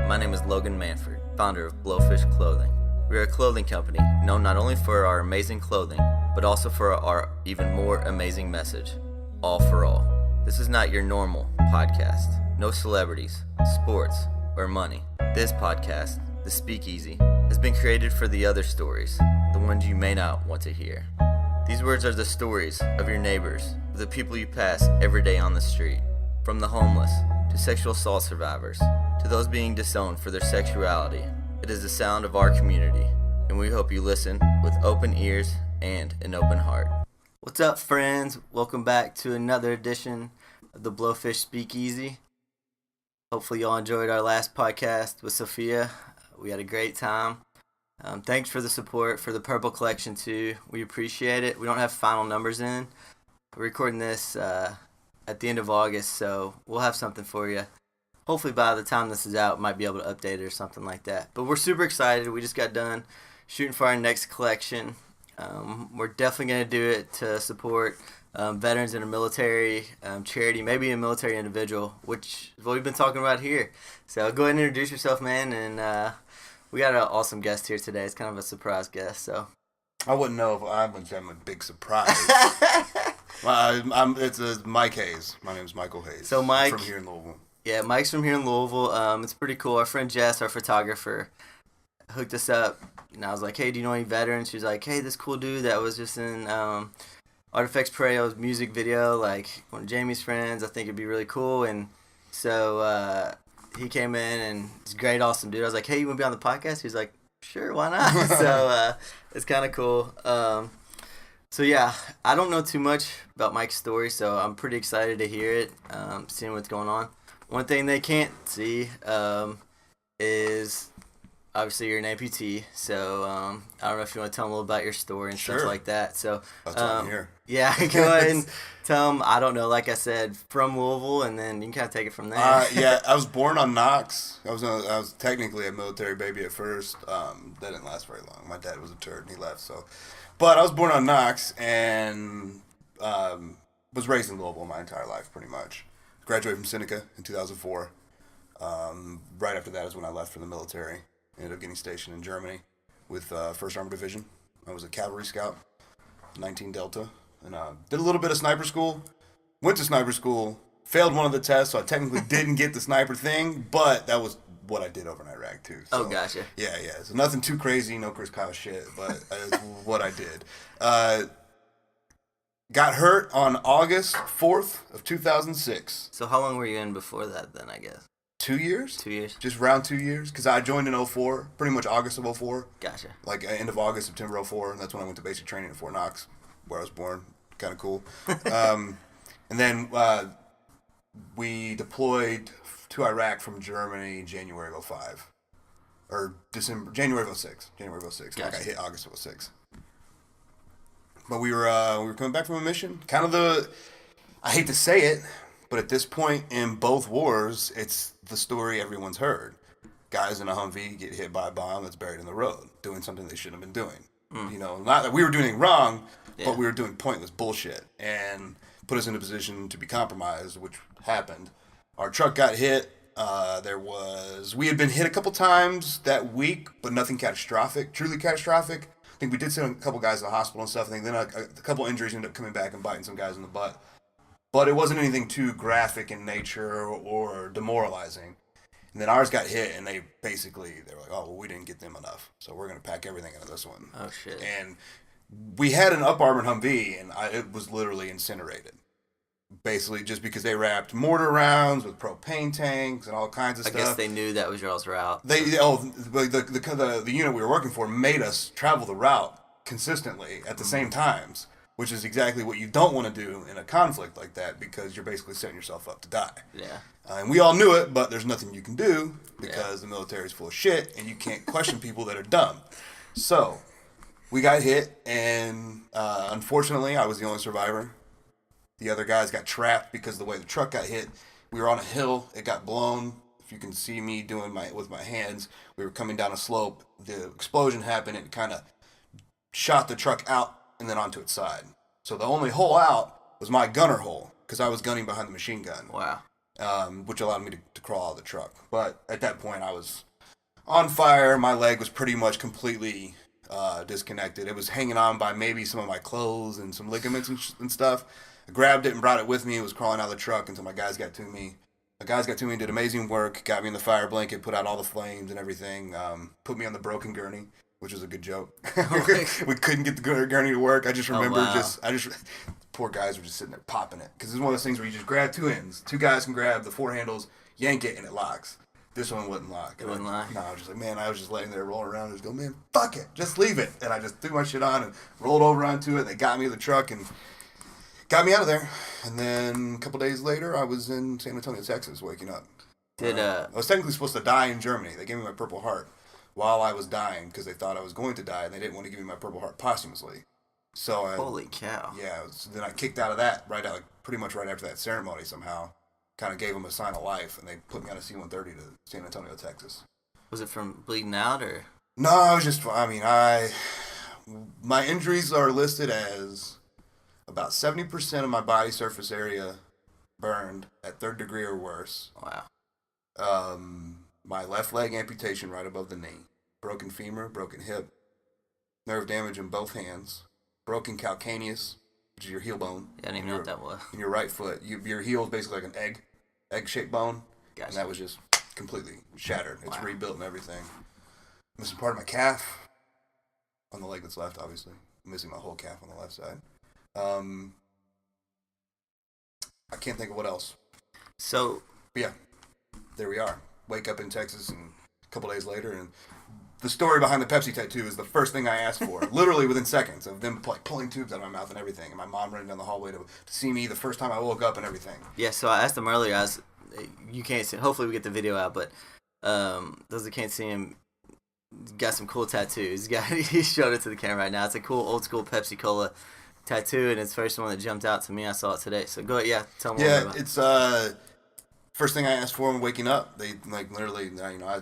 My name is Logan Manford, founder of Blowfish Clothing. We are a clothing company known not only for our amazing clothing, but also for our even more amazing message, all for all. This is not your normal podcast. No celebrities, sports, or money. This podcast, the Speakeasy, has been created for the other stories, the ones you may not want to hear. These words are the stories of your neighbors, of the people you pass every day on the street, from the homeless to sexual assault survivors, to those being disowned for their sexuality. It is the sound of our community, and we hope you listen with open ears and an open heart. What's up, friends? Welcome back to another edition of the Blowfish Speakeasy. Hopefully y'all enjoyed our last podcast with Sophia. We had a great time. Thanks for the support for the Purple Collection too. We appreciate it. We don't have final numbers in. We're recording this at the end of August, so we'll have something for you. Hopefully by the time this is out, might be able to update it or something like that. But we're super excited. We just got done shooting for our next collection. We're definitely going to do it to support veterans in a military charity, maybe a military individual, which is what we've been talking about here. So go ahead and introduce yourself, man, and we got an awesome guest here today. It's kind of a surprise guest, so. I wouldn't know if I'm a big surprise. It's Mike Hayes. My name's Michael Hayes. So Mike, from here in Louisville. Yeah, Mike's from here in Louisville. It's pretty cool. Our friend Jess, our photographer, hooked us up, and I was like, "Hey, do you know any veterans?" She's like, "Hey, this cool dude that was just in Artifacts Preo's music video, like one of Jamie's friends. I think it'd be really cool." And so he came in, and he's a great, awesome dude. I was like, "Hey, you want to be on the podcast?" He's like, "Sure, why not?" So it's kind of cool. So yeah, I don't know too much about Mike's story, so I'm pretty excited to hear it, seeing what's going on. One thing they can't see is obviously you're an amputee, so I don't know if you want to tell them a little about your story and stuff like that. So that's why I'm here. Yeah, go ahead and tell them. I don't know, like I said, from Louisville, and then you can kind of take it from there. Yeah, I was born on Knox. I was technically a military baby at first. That didn't last very long. My dad was a turd and he left. But I was born on Knox and was raised in Louisville my entire life, pretty much. Graduated from Seneca in 2004. Right after that is when I left for the military. Ended up getting stationed in Germany with 1st Armored Division. I was a cavalry scout, 19 Delta, and did a little bit of sniper school. Went to sniper school, failed one of the tests, so I technically didn't get the sniper thing, but that was what I did over in Iraq too. So, oh, gotcha. Yeah. So nothing too crazy, no Chris Kyle shit, but it's what I did. Got hurt on August 4th of 2006. So how long were you in before that then, I guess? 2 years? 2 years. Just around 2 years, because I joined in 04, pretty much August of 04. Gotcha. Like end of August, September 04, and that's when I went to basic training at Fort Knox, where I was born. Kind of cool. And then we deployed to Iraq from Germany January of 05. Or January of 06. Gotcha. Like I hit August of 06. But we were coming back from a mission. Kind of I hate to say it, but at this point in both wars, it's the story everyone's heard. Guys in a Humvee get hit by a bomb that's buried in the road, doing something they shouldn't have been doing. You know, not that we were doing anything wrong, but we were doing pointless bullshit and put us in a position to be compromised, which happened. Our truck got hit. We had been hit a couple times that week, but nothing catastrophic, truly catastrophic. I think we did send a couple guys to the hospital and stuff. I think then a couple injuries ended up coming back and biting some guys in the butt. But it wasn't anything too graphic in nature or demoralizing. And then ours got hit, and they were like, "Oh, well, we didn't get them enough, so we're going to pack everything into this one." Oh, shit. And we had an up-armored Humvee, and it was literally incinerated. Basically, just because they wrapped mortar rounds with propane tanks and all kinds of stuff. I guess they knew that was y'all's route. The unit we were working for made us travel the route consistently at the same times, which is exactly what you don't want to do in a conflict like that, because you're basically setting yourself up to die. Yeah. And we all knew it, but there's nothing you can do because the military is full of shit, and you can't question people that are dumb. So we got hit, and unfortunately, I was the only survivor. The other guys got trapped because of the way the truck got hit. We were on a hill. It got blown. If you can see me doing with my hands, we were coming down a slope. The explosion happened. It kind of shot the truck out and then onto its side. So the only hole out was my gunner hole, because I was gunning behind the machine gun. Wow. which allowed me to crawl out of the truck. But at that point, I was on fire. My leg was pretty much completely disconnected. It was hanging on by maybe some of my clothes and some ligaments and stuff. I grabbed it and brought it with me. It was crawling out of the truck until my guys got to me. My guys got to me and did amazing work, got me in the fire blanket, put out all the flames and everything, put me on the broken gurney, which was a good joke. We couldn't get the gurney to work. I just remember poor guys were just sitting there popping it. Because it's one of those things where you just grab two ends. Two guys can grab the four handles, yank it, and it locks. This one wouldn't lock. It wouldn't lock? No, I was just like, man, I was just laying there rolling around and just go, man, fuck it. Just leave it. And I just threw my shit on and rolled over onto it. And they got me in the truck and got me out of there. And then a couple days later, I was in San Antonio, Texas, waking up. I was technically supposed to die in Germany. They gave me my Purple Heart while I was dying because they thought I was going to die, and they didn't want to give me my Purple Heart posthumously. So holy cow! Yeah. So then I kicked out of that pretty much right after that ceremony. Somehow, kind of gave them a sign of life, and they put me on a C-130 to San Antonio, Texas. Was it from bleeding out or? No, I was just. I mean, my injuries are listed as about 70% of my body surface area burned at 3rd degree or worse. Wow. My left leg amputation right above the knee, broken femur, broken hip, nerve damage in both hands, broken calcaneus, which is your heel bone. Yeah, I didn't even know what that was. In your right foot, your heel is basically like an egg-shaped bone, Gotcha. And that was just completely shattered. It's rebuilt and everything. Missing part of my calf on the leg that's left, obviously. Missing my whole calf on the left side. I can't think of what else. So, but yeah, there we are. Wake up in Texas and a couple days later, and the story behind the Pepsi tattoo is the first thing I asked for, literally within seconds of them pulling tubes out of my mouth and everything, and my mom running down the hallway to see me the first time I woke up and everything. Yeah, so I asked him earlier, you can't see, hopefully we get the video out, but those that can't see him, got some cool tattoos. He showed it to the camera right now. It's a cool old school Pepsi Cola tattoo, and it's the first one that jumped out to me. I saw it today. So go ahead, tell me more about it. It's first thing I asked for when waking up. They literally, I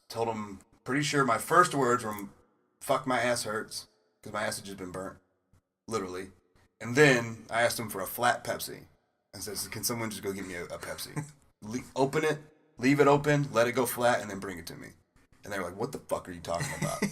told them, pretty sure my first words were, "Fuck, my ass hurts," because my ass had just been burnt, literally. And then I asked them for a flat Pepsi. I said, "Can someone just go get me a Pepsi? Open it, leave it open, let it go flat, and then bring it to me." And they were like, "What the fuck are you talking about?"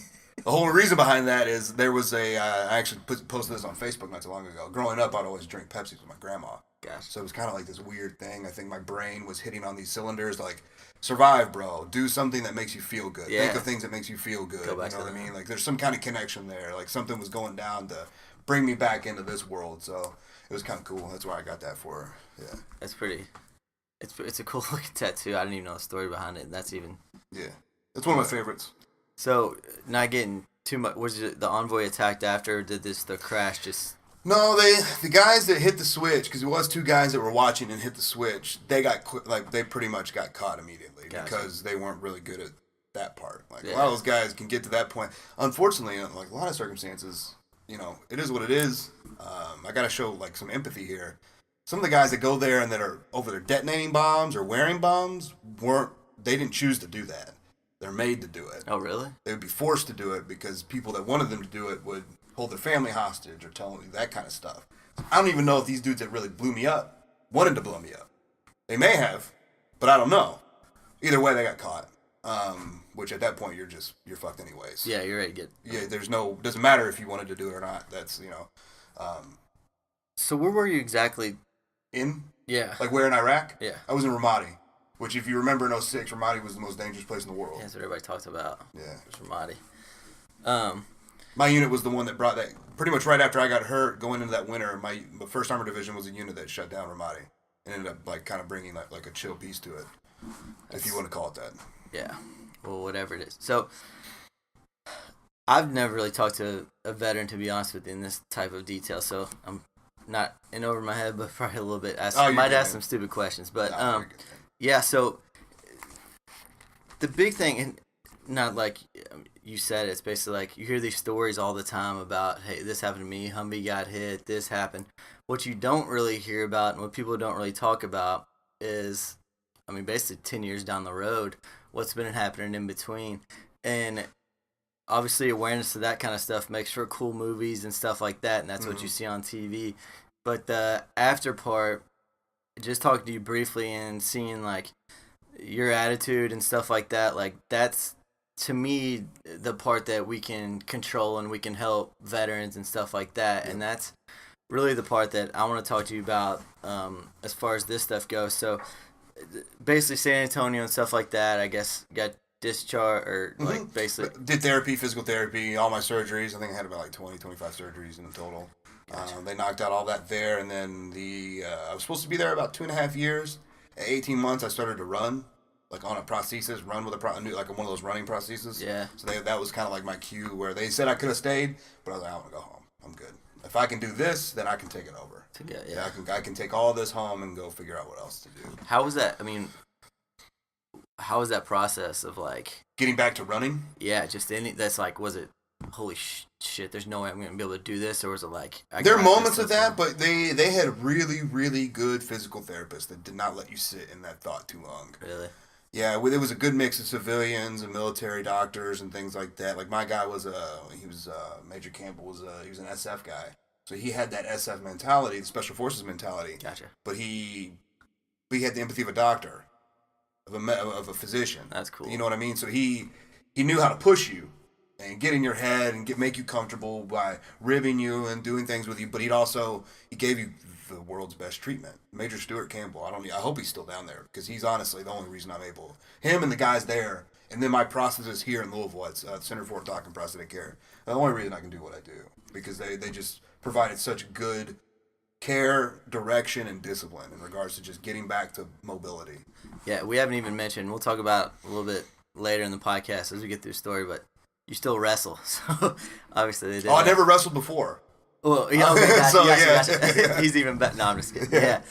The whole reason behind that is there was I actually posted this on Facebook not too long ago. Growing up, I'd always drink Pepsi with my grandma. Gosh. So it was kind of like this weird thing. I think my brain was hitting on these cylinders like, survive, bro. Do something that makes you feel good. Yeah. Think of things that makes you feel good. Go back you know to what I mean? Like there's some kind of connection there. Like something was going down to bring me back into this world. So it was kind of cool. That's why I got that for her. Yeah. That's pretty. It's a cool looking tattoo. I didn't even know the story behind it. That's even. Yeah. That's one of my favorites. So, not getting too much. Was it the Envoy attacked after? Or did the crash just? No, the guys that hit the switch, because it was two guys that were watching and hit the switch. They they pretty much got caught immediately. Gotcha. Because they weren't really good at that part. Like a lot of those guys can get to that point. Unfortunately, in like a lot of circumstances, it is what it is. I got to show like some empathy here. Some of the guys that go there and that are over there detonating bombs or wearing bombs they didn't choose to do that. They're made to do it. Oh, really? They would be forced to do it because people that wanted them to do it would hold their family hostage or tell them that kind of stuff. I don't even know if these dudes that really blew me up wanted to blow me up. They may have, but I don't know. Either way, they got caught. Which at that point, you're fucked anyways. Yeah, you're ready to get... Yeah, doesn't matter if you wanted to do it or not. That's, So where were you exactly? In? Yeah. Like where in Iraq? Yeah. I was in Ramadi. Which, if you remember in 06, Ramadi was the most dangerous place in the world. Yeah, that's what everybody talks about. Yeah. It's Ramadi. My unit was the one that brought that, pretty much right after I got hurt, going into that winter, my 1st Armored Division was a unit that shut down Ramadi. And ended up, like, kind of bringing, like a chill piece to it. If you want to call it that. Yeah. Well, whatever it is. So, I've never really talked to a veteran, to be honest with you, in this type of detail. So, I'm not in over my head, but probably a little bit. I might ask some stupid questions. But, yeah, so the big thing, and not like you said, it's basically like you hear these stories all the time about, hey, this happened to me, Humvee got hit, this happened. What you don't really hear about and what people don't really talk about is, basically 10 years down the road, what's been happening in between. And obviously awareness of that kind of stuff makes for cool movies and stuff like that, and that's what you see on TV. But the after part, just talking to you briefly and seeing like your attitude and stuff like that, like that's to me the part that we can control and we can help veterans and stuff like that. And that's really the part that I want to talk to you about as far as this stuff goes. So basically San Antonio and stuff like that, I guess got discharged or like basically did therapy, physical therapy, all my surgeries. I think I had about like 25 surgeries in total. Gotcha. They knocked out all that there, and then I was supposed to be there about 2.5 years. At 18 months, I started to run, like on a prosthesis, run with like one of those running prosthesis. Yeah. So that was kind of like my cue where they said I could have stayed, but I was like, I want to go home. I'm good. If I can do this, then I can take it over. Yeah. I can take all this home and go figure out what else to do. How was that? I mean, how was that process of like getting back to running? Yeah, just that's like, was it holy shit? There's no way I'm gonna be able to do this, or was it like there are moments of that, but they had really really good physical therapists that did not let you sit in that thought too long. Really? Yeah, it was a good mix of civilians and military doctors and things like that. Like my guy Major Campbell was an SF guy, so he had that SF mentality, the Special Forces mentality. Gotcha. But he had the empathy of a doctor, of a physician. That's cool. You know what I mean? So he knew how to push you and get in your head and make you comfortable by ribbing you and doing things with you. But he gave you the world's best treatment. Major Stuart Campbell. I hope he's still down there because he's honestly the only reason I'm able. Him and the guys there, and then my prosthetist here in Louisville at Center for Orthotic and Prosthetic Care. The only reason I can do what I do because they just provided such good care, direction, and discipline in regards to just getting back to mobility. Yeah, we haven't even mentioned. We'll talk about a little bit later in the podcast as we get through the story, but you still wrestle, so obviously they did. Oh, I never wrestled before. Well, yeah, okay, gotcha, So, gotcha. yeah. He's even better. No, I'm just kidding.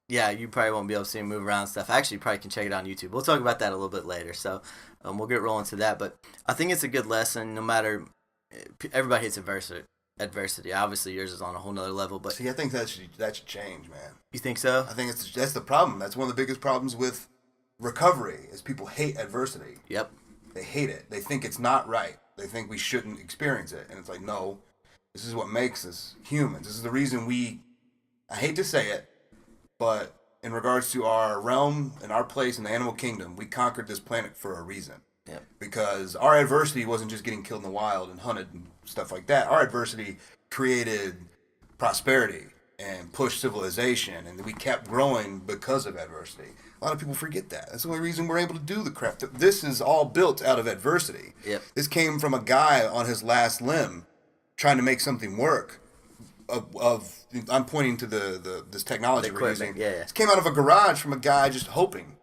Yeah, you probably won't be able to see him move around and stuff. Actually, you probably can check it on YouTube. We'll talk about that a little bit later, so we'll get rolling to that. But I think it's a good lesson, no matter, everybody hits adversity. Obviously, yours is on a whole nother level, but... See, I think that should change, man. You think so? I think that's the problem. That's one of the biggest problems with recovery, is people hate adversity. Yep. They hate it. They think it's not right. They think we shouldn't experience it. And it's like, no, this is what makes us humans. This is the reason I hate to say it, but in regards to our realm and our place in the animal kingdom, we conquered this planet for a reason. Yep. Because our adversity wasn't just getting killed in the wild and hunted and stuff like that. Our adversity created prosperity and pushed civilization, and we kept growing because of adversity. A lot of people forget that. That's the only reason we're able to do the crap. This is all built out of adversity. Yep. This came from a guy on his last limb trying to make something work. I'm pointing to this technology we're using. Yeah. It came out of a garage from a guy just hoping.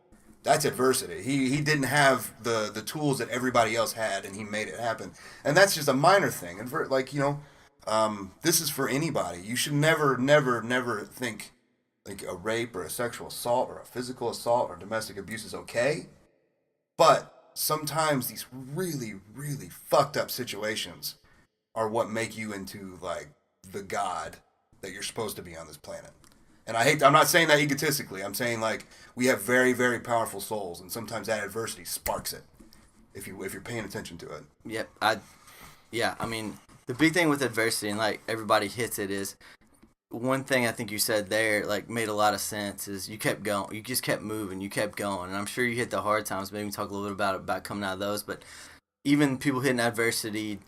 That's adversity. He didn't have the tools that everybody else had, and he made it happen. And that's just a minor thing. And this is for anybody. You should never think like a rape or a sexual assault or a physical assault or domestic abuse is okay. But sometimes these really, really fucked up situations are what make you into like the god that you're supposed to be on this planet. And I'm not saying that egotistically. I'm saying like we have very, very powerful souls, and sometimes that adversity sparks it if you're paying attention to it. Yep. I mean, the big thing with adversity, and like everybody hits it, is one thing I think you said there like made a lot of sense is you kept going. You just kept moving. You kept going. And I'm sure you hit the hard times. Maybe we talk a little bit about coming out of those. But even people hitting adversity,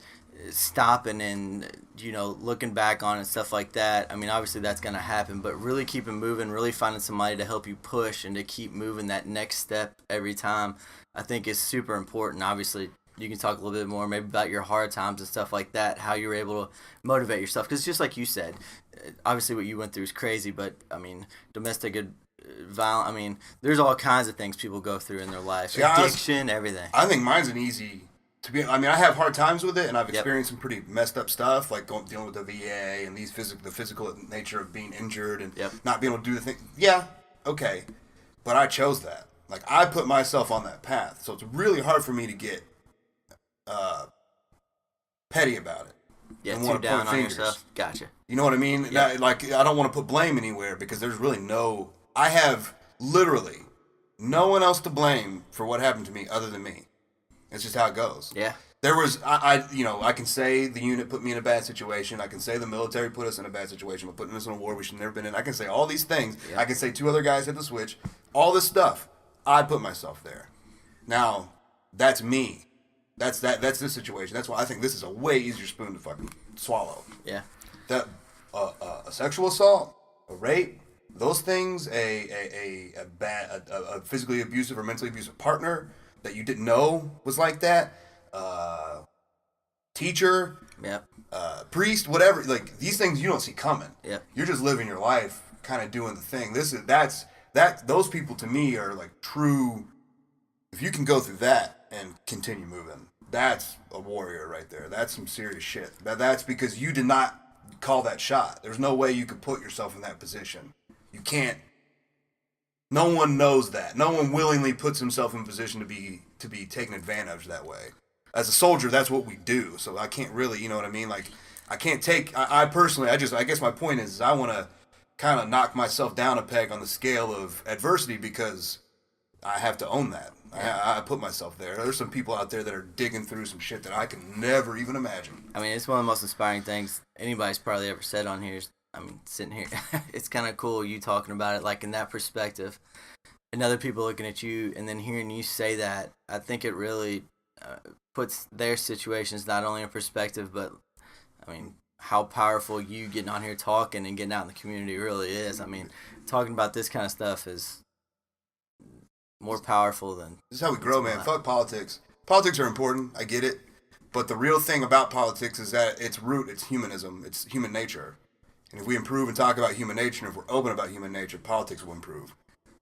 stopping and looking back on it and stuff like that, I mean, obviously that's going to happen, but really keeping moving, really finding somebody to help you push and to keep moving that next step every time, I think is super important. Obviously you can talk a little bit more maybe about your hard times and stuff like that, how you were able to motivate yourself, because just like you said, obviously what you went through is crazy, but I mean, domestic violence, I mean, there's all kinds of things people go through in their life, addiction, everything. I think mine's an easy I mean, I have hard times with it, and I've experienced some pretty messed up stuff, like dealing with the VA and the physical nature of being injured and not being able to do the thing. Yeah, okay, but I chose that. Like, I put myself on that path, so it's really hard for me to get petty about it. Yeah, too down on yourself. Gotcha. You know what I mean? Yeah. I don't want to put blame anywhere because there's really I have literally no one else to blame for what happened to me other than me. It's just how it goes. Yeah. There was, I can say the unit put me in a bad situation. I can say the military put us in a bad situation, but putting us in a war we should have never been in. I can say all these things. Yep. I can say 2 other guys hit the switch. All this stuff. I put myself there. Now, that's me. That's the situation. That's why I think this is a way easier spoon to fucking swallow. Yeah. That a sexual assault, a rape, those things, a physically abusive or mentally abusive partner that you didn't know was like that. Teacher, Yep. Priest, whatever. Like these things you don't see coming. Yep. You're just living your life, kind of doing the thing. Those people to me are like true. If you can go through that and continue moving, that's a warrior right there. That's some serious shit. That's because you did not call that shot. There's no way you could put yourself in that position. You can't. No one knows that. No one willingly puts himself in a position to be taken advantage that way. As a soldier, that's what we do. So I can't really, you know what I mean? Like, I can't take. I personally, I guess my point is I want to kind of knock myself down a peg on the scale of adversity because I have to own that. I put myself there. There's some people out there that are digging through some shit that I can never even imagine. I mean, it's one of the most inspiring things anybody's probably ever said on here. Sitting here, it's kind of cool you talking about it, like in that perspective, and other people looking at you, and then hearing you say that. I think it really puts their situations not only in perspective, but I mean, how powerful you getting on here talking and getting out in the community really is. I mean, talking about this kind of stuff is more powerful than... This is how we grow, man. Fuck politics. Politics are important. I get it. But the real thing about politics is that its root, it's humanism. It's human nature. And if we improve and talk about human nature, and if we're open about human nature, politics will improve.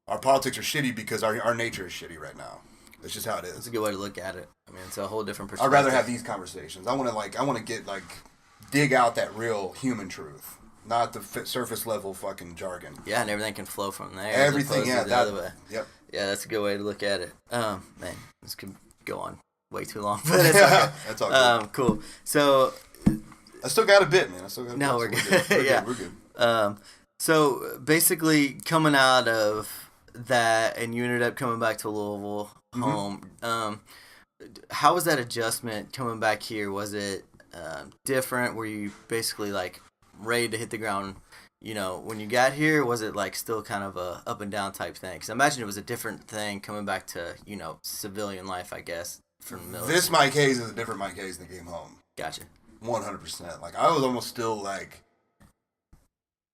Our politics are shitty because our nature is shitty right now. That's just how it is. It's a good way to look at it. I mean, it's a whole different perspective. I'd rather have these conversations. I want to dig out that real human truth. Not the surface level fucking jargon. Yeah, and everything can flow from there. Everything, yeah. The other way. Yep. Yeah, that's a good way to look at it. Man, this could go on way too long, but it's okay. That's all good. Cool. So... I still got a bit, man. No, we're good. We're good. So basically, coming out of that, and you ended up coming back to Louisville, home. How was that adjustment coming back here? Was it different? Were you basically like ready to hit the ground? You know, when you got here, was it like still kind of a up and down type thing? Because I imagine it was a different thing coming back to civilian life, I guess, from the military. This Mike Hayes is a different Mike Hayes than came home. Gotcha. 100%. Like I was almost still like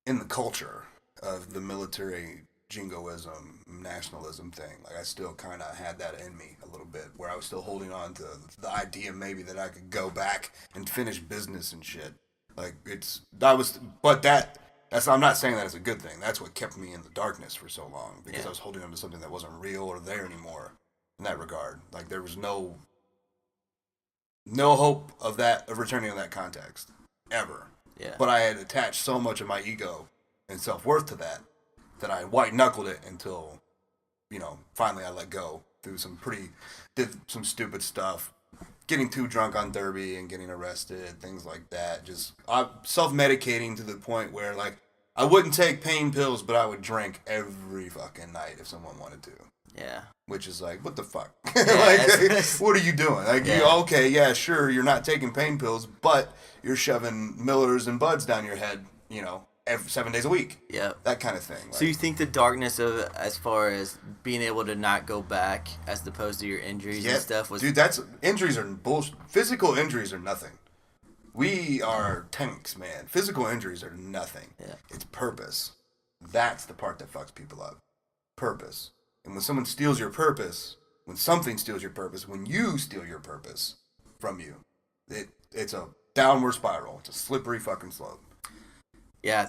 in the culture of the military jingoism, nationalism thing. Like I still kind of had that in me a little bit, where I was still holding on to the idea maybe that I could go back and finish business and shit. Like I'm not saying that as a good thing. That's what kept me in the darkness for so long, because I was holding on to something that wasn't real or there anymore in that regard. Like there was no hope of returning to that context ever. Yeah. But I had attached so much of my ego and self-worth to that I white knuckled it until, finally I let go through did some stupid stuff, getting too drunk on Derby and getting arrested, things like that. Just self-medicating to the point where like I wouldn't take pain pills, but I would drink every fucking night if someone wanted to. Yeah. Which is like, what the fuck? Yeah, what are you doing? Like, sure, you're not taking pain pills, but you're shoving Millers and Buds down your head, every 7 days a week. Yeah. That kind of thing. So you think the darkness of it, as far as being able to not go back as opposed to your injuries and stuff was... Dude, injuries are bullshit. Physical injuries are nothing. We are tanks, man. Physical injuries are nothing. Yeah. It's purpose. That's the part that fucks people up. Purpose. And when someone steals your purpose, when something steals your purpose, when you steal your purpose from you, it's a downward spiral. It's a slippery fucking slope. Yeah,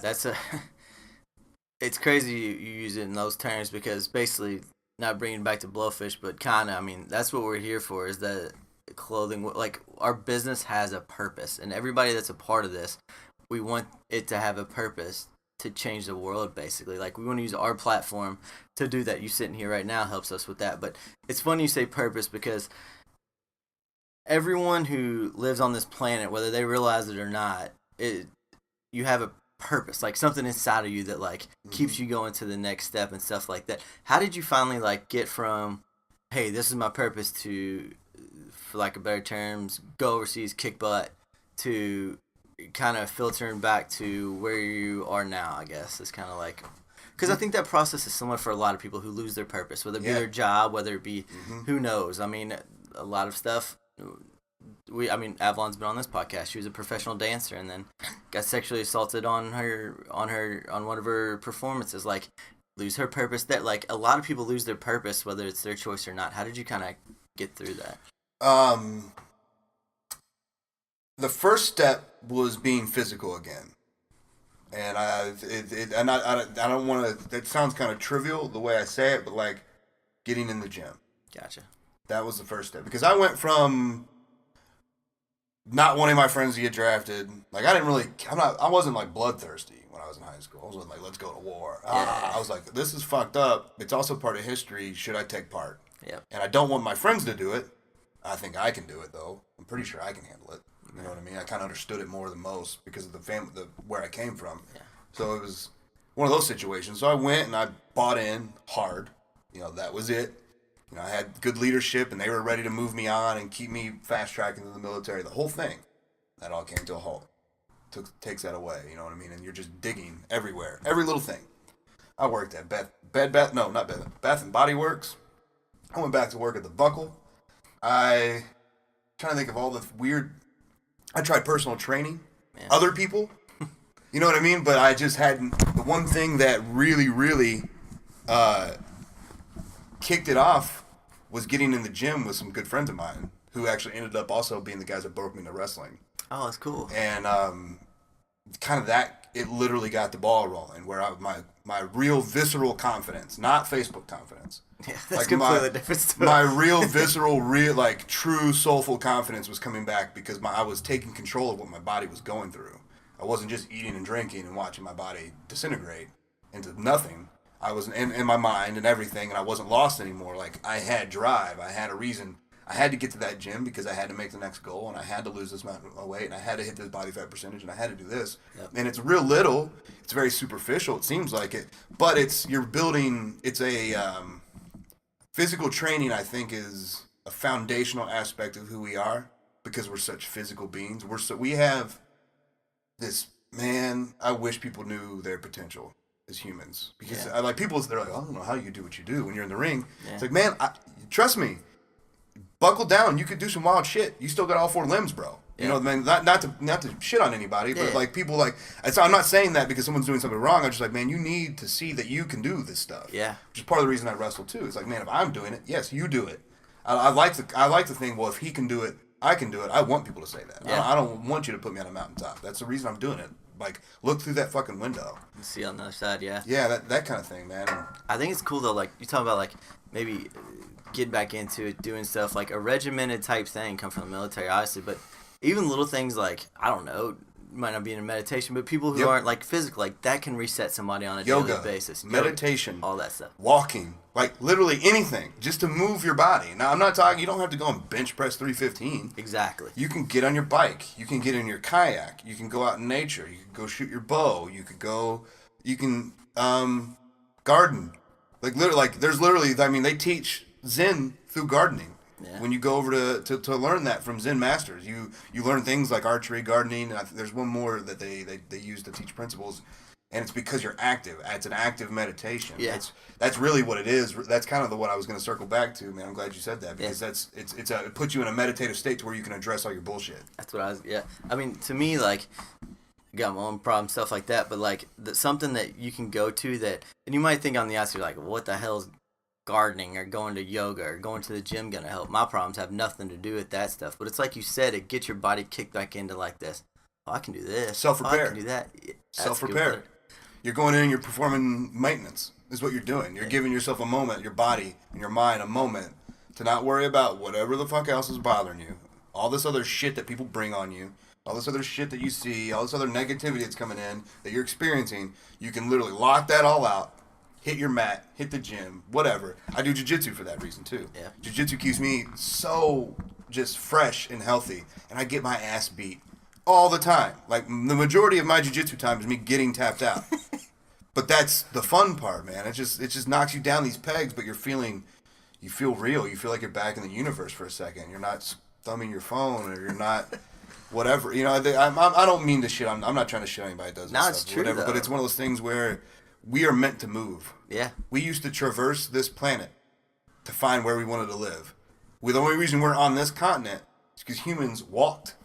it's crazy you use it in those terms, because basically, not bringing it back to Blowfish, but kind of, I mean, that's what we're here for, is that clothing, like, our business has a purpose, and everybody that's a part of this, we want it to have a purpose to change the world, basically. Like, we want to use our platform to do that. You sitting here right now helps us with that. But it's funny you say purpose, because everyone who lives on this planet, whether they realize it or not, you have a purpose, like something inside of you that like keeps you going to the next step and stuff like that. How did you finally like get from, hey, this is my purpose, to for lack of better terms, go overseas, kick butt, to kind of filtering back to where you are now, I guess. It's kind of like, because I think that process is similar for a lot of people who lose their purpose, whether it be their job, whether it be, who knows. I mean, a lot of stuff. Avalon's been on this podcast. She was a professional dancer and then got sexually assaulted on one of her performances. Like, lose her purpose. That, like, a lot of people lose their purpose, whether it's their choice or not. How did you kind of get through that? The first step was being physical again. And I don't want to, it sounds kind of trivial the way I say it, but like getting in the gym. Gotcha. That was the first step. Because I went from not wanting my friends to get drafted. Like, I wasn't like bloodthirsty when I was in high school. I wasn't like, let's go to war. I was like, this is fucked up. It's also part of history. Should I take part? Yep. And I don't want my friends to do it. I think I can do it, though. I'm pretty sure I can handle it. You know what I mean? I kind of understood it more than most because of where I came from. Yeah. So it was one of those situations. So I went and I bought in hard. You know, that was it. You know, I had good leadership and they were ready to move me on and keep me fast tracking to the military. The whole thing. That all came to a halt. Takes that away. You know what I mean? And you're just digging everywhere. Every little thing. I worked at Bath and Body Works. I went back to work at the Buckle. Trying to think of all the weird. I tried personal training, other people, you know what I mean? But I just hadn't. The one thing that really, really kicked it off was getting in the gym with some good friends of mine who actually ended up also being the guys that broke me into wrestling. Oh, that's cool. And kind of that, it literally got the ball rolling where my real visceral confidence, not Facebook confidence. Yeah, that's like completely different stuff. My real visceral, like true soulful confidence was coming back because I was taking control of what my body was going through. I wasn't just eating and drinking and watching my body disintegrate into nothing. I was in my mind and everything, and I wasn't lost anymore. Like, I had drive. I had a reason. I had to get to that gym because I had to make the next goal, and I had to lose this amount of weight, and I had to hit this body fat percentage, and I had to do this. Yep. And it's real little. It's very superficial. It seems like it. But you're building, it's a... physical training, I think, is a foundational aspect of who we are because we're such physical beings. We have this, man, I wish people knew their potential as humans. Because they're like, I don't know how you do what you do when you're in the ring. Yeah. It's like, man, trust me, buckle down. You could do some wild shit. You still got all four limbs, bro. You know, man, not to shit on anybody, but like people like, so I'm not saying that because someone's doing something wrong. I'm just like, man, you need to see that you can do this stuff. Yeah. Which is part of the reason I wrestle too. It's like, man, if I'm doing it, yes, you do it. I like to think, well, if he can do it, I can do it. I want people to say that. Yeah. I don't want you to put me on a mountaintop. That's the reason I'm doing it. Like, look through that fucking window. See on the other side, yeah. Yeah, that kind of thing, man. I think it's cool though. Like, you talk about like maybe getting back into it, doing stuff like a regimented type thing, come from the military, obviously, but. Even little things like, I don't know, might not be in a meditation, but people who aren't like physical, like that can reset somebody on a daily basis. Meditation, all that stuff. Walking, like literally anything, just to move your body. Now, I'm not talking, you don't have to go and bench press 315. Exactly. You can get on your bike. You can get in your kayak. You can go out in nature. You can go shoot your bow. You can garden. Like literally, they teach Zen through gardening. Yeah. When you go over to learn that from Zen masters, you learn things like archery, gardening. And there's one more that they use to teach principles, and it's because you're active. It's an active meditation. Yeah. That's really what it is. That's kind of what I was going to circle back to, man. I'm glad you said that because it puts you in a meditative state to where you can address all your bullshit. That's what I was. Yeah. I mean, to me, like, got my own problem, stuff like that, but like something that you can go to that, and you might think on the outside, you're like, what the hell is gardening or going to yoga or going to the gym gonna help? My problems have nothing to do with that stuff, but it's like you said, it gets your body kicked back into like this. Oh, I can do this. Self-repair. I can do that. Self-repair. You're going in and you're performing maintenance. Is what you're doing. You're giving yourself a moment, your body and your mind a moment to not worry about whatever the fuck else is bothering you. All this other shit that people bring on you. All this other shit that you see. All this other negativity that's coming in that you're experiencing. You can literally lock that all out. Hit your mat, hit the gym, whatever. I do jiu-jitsu for that reason, too. Yeah. Jiu-jitsu keeps me so just fresh and healthy, and I get my ass beat all the time. Like, the majority of my jiu-jitsu time is me getting tapped out. But that's the fun part, man. It just knocks you down these pegs, but you feel real. You feel like you're back in the universe for a second. You're not thumbing your phone or you're not whatever. You know, I don't mean to shit. I'm not trying to shit on anybody that does this No, stuff. it's true, whatever, though. but it's one of those things where we are meant to move. Yeah. We used to traverse this planet to find where we wanted to live. The only reason we're on this continent is because humans walked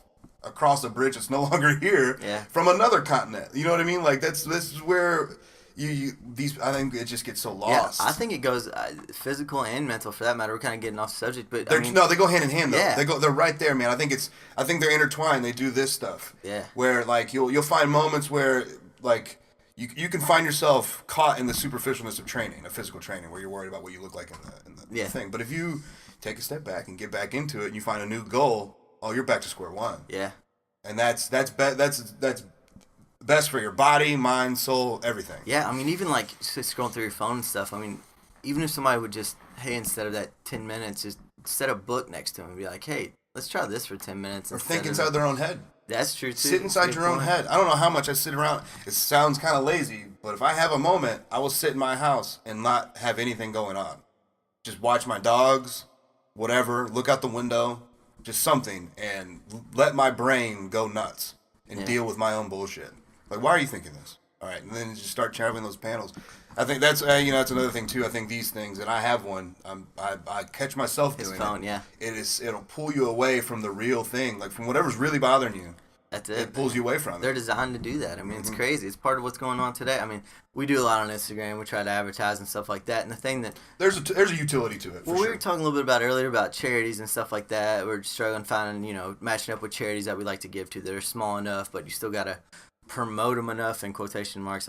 across a bridge that's no longer here from another continent. You know what I mean? Like this is where I think it just gets so lost. Yeah, I think it goes physical and mental for that matter. We're kind of getting off subject, but no, they go hand in hand though. Yeah. They're right there, man. I think they're intertwined. They do this stuff. Yeah. Where like you'll find moments where like you can find yourself caught in the superficialness of training, of physical training, where you're worried about what you look like in the thing. But if you take a step back and get back into it, and you find a new goal, you're back to square one. Yeah. And that's best for your body, mind, soul, everything. Yeah, I mean, even like just scrolling through your phone and stuff. I mean, even if somebody would just, hey, instead of that 10 minutes, just set a book next to them and be like, hey, let's try this for 10 minutes. Or think inside their own head. That's true too. Sit inside your own head. I don't know how much I sit around. It sounds kind of lazy, but if I have a moment, I will sit in my house and not have anything going on. Just watch my dogs, whatever, look out the window, just something, and let my brain go nuts and deal with my own bullshit. Like, why are you thinking this? All right, and then just start traveling those panels. I think that's that's another thing too. I think these things, and I have one. I catch myself doing it. It'll pull you away from the real thing, like from whatever's really bothering you. That's it. It pulls you away from it. They're designed to do that. I mean, it's crazy. It's part of what's going on today. I mean, we do a lot on Instagram. We try to advertise and stuff like that. And the thing that there's a utility to it. We were talking a little bit about earlier about charities and stuff like that. We're struggling finding, matching up with charities that we like to give to that are small enough, but you still gotta promote them enough, in quotation marks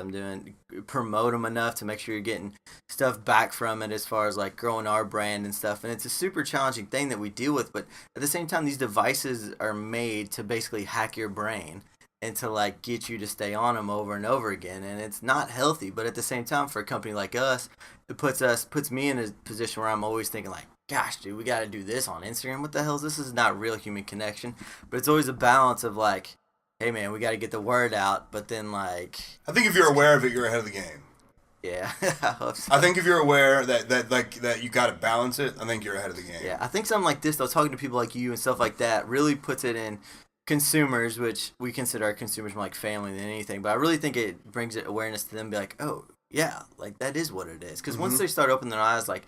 promote them enough to make sure you're getting stuff back from it as far as like growing our brand and stuff. And it's a super challenging thing that we deal with, but at the same time these devices are made to basically hack your brain and to like get you to stay on them over and over again, and it's not healthy. But at the same time, for a company like us, it puts me in a position where I'm always thinking like, gosh dude, we got to do this on Instagram. What the hell is this? Is not real human connection. But it's always a balance of like, hey man, we got to get the word out, but then like, I think if you're aware of it, you're ahead of the game. Yeah, I hope so. I think if you're aware that you got to balance it, I think you're ahead of the game. Yeah, I think something like this, though, talking to people like you and stuff like that, really puts it in consumers, which we consider our consumers more like family than anything. But I really think it brings it awareness to them, be like, oh yeah, like that is what it is. Because once they start opening their eyes, like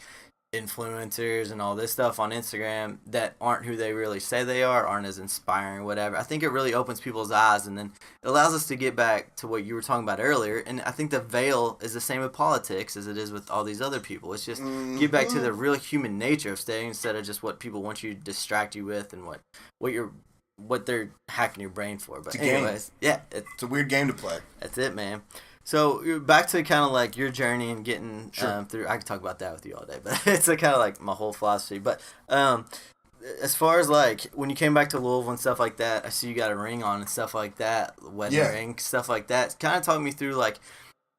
influencers and all this stuff on Instagram that aren't who they really say they aren't as inspiring, whatever. I think it really opens people's eyes, and then it allows us to get back to what you were talking about earlier. And I think the veil is the same with politics as it is with all these other people. It's just get back to the real human nature of staying instead of just what people want you to distract you with and what they're hacking your brain for. But anyways, yeah, it's a weird game to play. That's it, man. So back to kind of like your journey and getting through. I could talk about that with you all day, but it's kind of like my whole philosophy. But as far as like when you came back to Louisville and stuff like that, I see you got a ring on and stuff like that, wedding ring, stuff like that. Kind of talk me through like,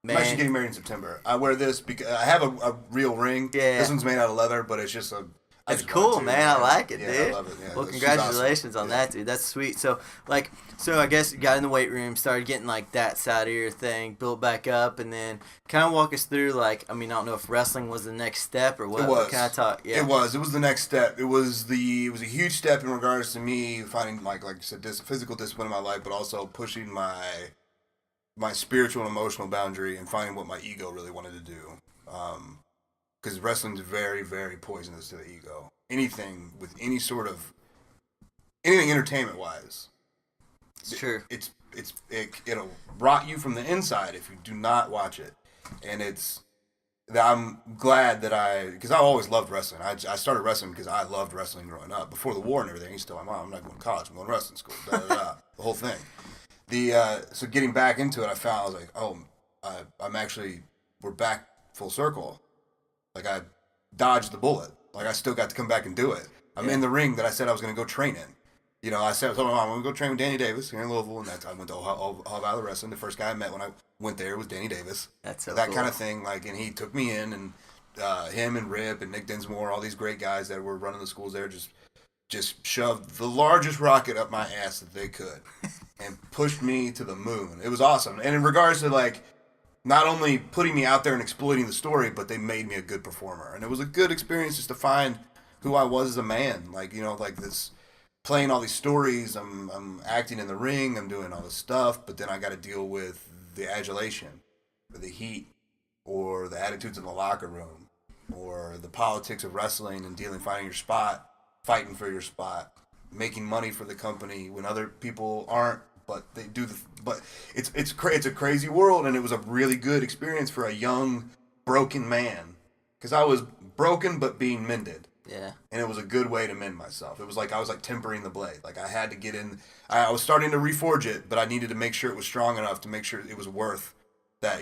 man. I'm actually getting married in September. I wear this because I have a real ring. Yeah. This one's made out of leather, but it's just It's cool, man. I like it, dude. I love it. Yeah, well, congratulations on that, dude. That's sweet. So I guess you got in the weight room, started getting like that side of your thing built back up, and then kind of walk us through like, I mean, I don't know if wrestling was the next step or what. It was. Kind of talk. Yeah. It was the next step. It was a huge step in regards to me finding like you said, physical discipline in my life, but also pushing my spiritual and emotional boundary and finding what my ego really wanted to do. Because wrestling's very, very poisonous to the ego. Anything with anything entertainment-wise. It's true. It'll rot you from the inside if you do not watch it. And I'm glad that because I always loved wrestling. I started wrestling because I loved wrestling growing up. Before the war and everything, I used to tell my mom, I'm not going to college, I'm going to wrestling school, the whole thing. So getting back into it, I was like, we're back full circle. Like I dodged the bullet. Like I still got to come back and do it. I'm in the ring that I said I was going to go train in. I said, I'm going to go train with Danny Davis here in Louisville, and I went to Ohio Valley Wrestling. The first guy I met when I went there was Danny Davis. That's so that cool. kind of thing. Like, and he took me in, and him and Rip and Nick Dinsmore, all these great guys that were running the schools there, just shoved the largest rocket up my ass that they could, and pushed me to the moon. It was awesome. And in regards to like, not only putting me out there and exploiting the story, but they made me a good performer. And it was a good experience just to find who I was as a man. Like, like this playing all these stories. I'm acting in the ring. I'm doing all this stuff, but then I got to deal with the adulation, or the heat, or the attitudes in the locker room, or the politics of wrestling and finding your spot, fighting for your spot, making money for the company when other people aren't, but they do. But it's a crazy world, and it was a really good experience for a young, broken man, because I was broken but being mended. Yeah. And it was a good way to mend myself. It was like I was like tempering the blade. Like I had to get in. I was starting to reforge it, but I needed to make sure it was strong enough to make sure it was worth that,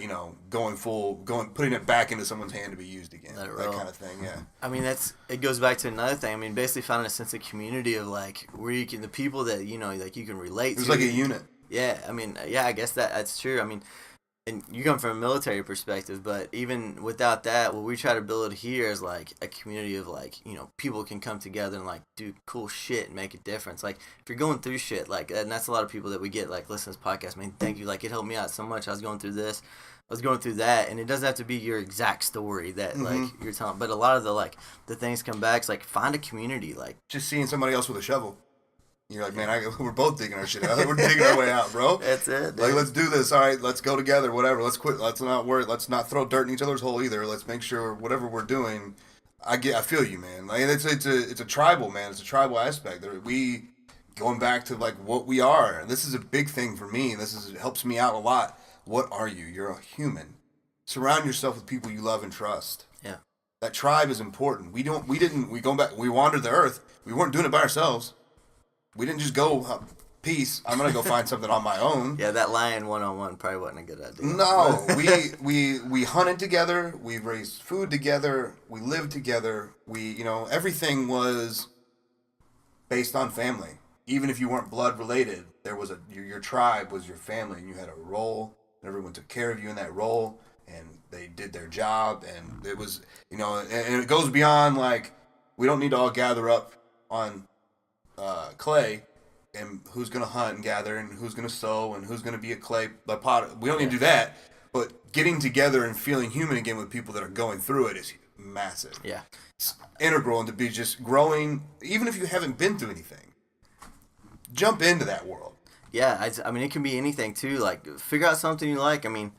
putting it back into someone's hand to be used again. That kind of thing, yeah. I mean, it goes back to another thing. I mean, basically finding a sense of community of like where you can, the people that, like you can relate to. It was like a unit. Yeah. I mean, yeah, I guess that's true. I mean, and you come from a military perspective, but even without that, what we try to build here is like a community of like, people can come together and like do cool shit and make a difference. Like if you're going through shit, like, and that's a lot of people that we get like listen to this podcast, man, thank you. Like it helped me out so much. I was going through this, I was going through that, and it doesn't have to be your exact story that like you're telling, but a lot of the things come back. It's like find a community, like just seeing somebody else with a shovel. You're like, man, we're both digging our shit out. We're digging our way out, bro. That's it. Dude. Like, let's do this. All right, let's go together. Whatever. Let's quit. Let's not worry. Let's not throw dirt in each other's hole either. Let's make sure whatever we're doing. I feel you, man. Like it's a tribal, man. It's a tribal aspect. We going back to like what we are. And this is a big thing for me. It helps me out a lot. What are you? You're a human. Surround yourself with people you love and trust. Yeah. That tribe is important. We wandered the earth. We weren't doing it by ourselves. We didn't just go, peace, I'm going to go find something on my own. Yeah, that lion one-on-one probably wasn't a good idea. No, we hunted together, we raised food together, we lived together, everything was based on family. Even if you weren't blood related, there was your tribe was your family, and you had a role, and everyone took care of you in that role, and they did their job, and it was, and it goes beyond like, we don't need to all gather up on clay, and who's gonna hunt and gather, and who's gonna sow, and who's gonna be a clay pot. We don't need to do that, but getting together and feeling human again with people that are going through it is massive. Yeah, it's integral, and to be just growing, even if you haven't been through anything, jump into that world. Yeah, I mean, it can be anything too. Like, figure out something you like. I mean,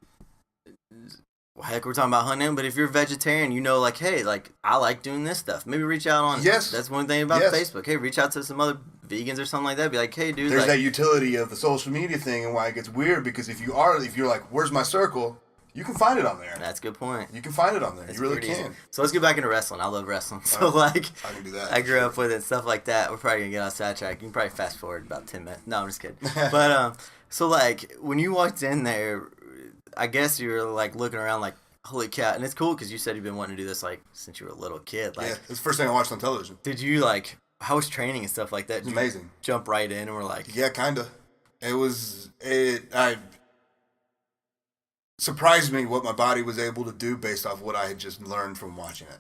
heck, we're talking about hunting, but if you're a vegetarian, like, hey, like, I like doing this stuff. Maybe reach out on. Yes. That's one thing about Facebook. Hey, reach out to some other vegans or something like that. Be like, hey, dude. There's that utility of the social media thing, and why it gets weird, because if you're like, where's my circle? You can find it on there. That's a good point. You can find it on there. That's you really can. Easy. So let's get back into wrestling. I love wrestling. So like, I can do that. I grew up with it and stuff like that. We're probably gonna get on sidetrack. You can probably fast forward about 10 minutes. No, I'm just kidding. But so like when you walked in there, I guess you were like looking around like, holy cow. And it's cool because you said you've been wanting to do this like since you were a little kid. Like, yeah, it's the first thing I watched on television. Did you like? How was training and stuff like that? It's amazing. Jump right in and we're like, yeah, kind of. I surprised me what my body was able to do based off what I had just learned from watching it.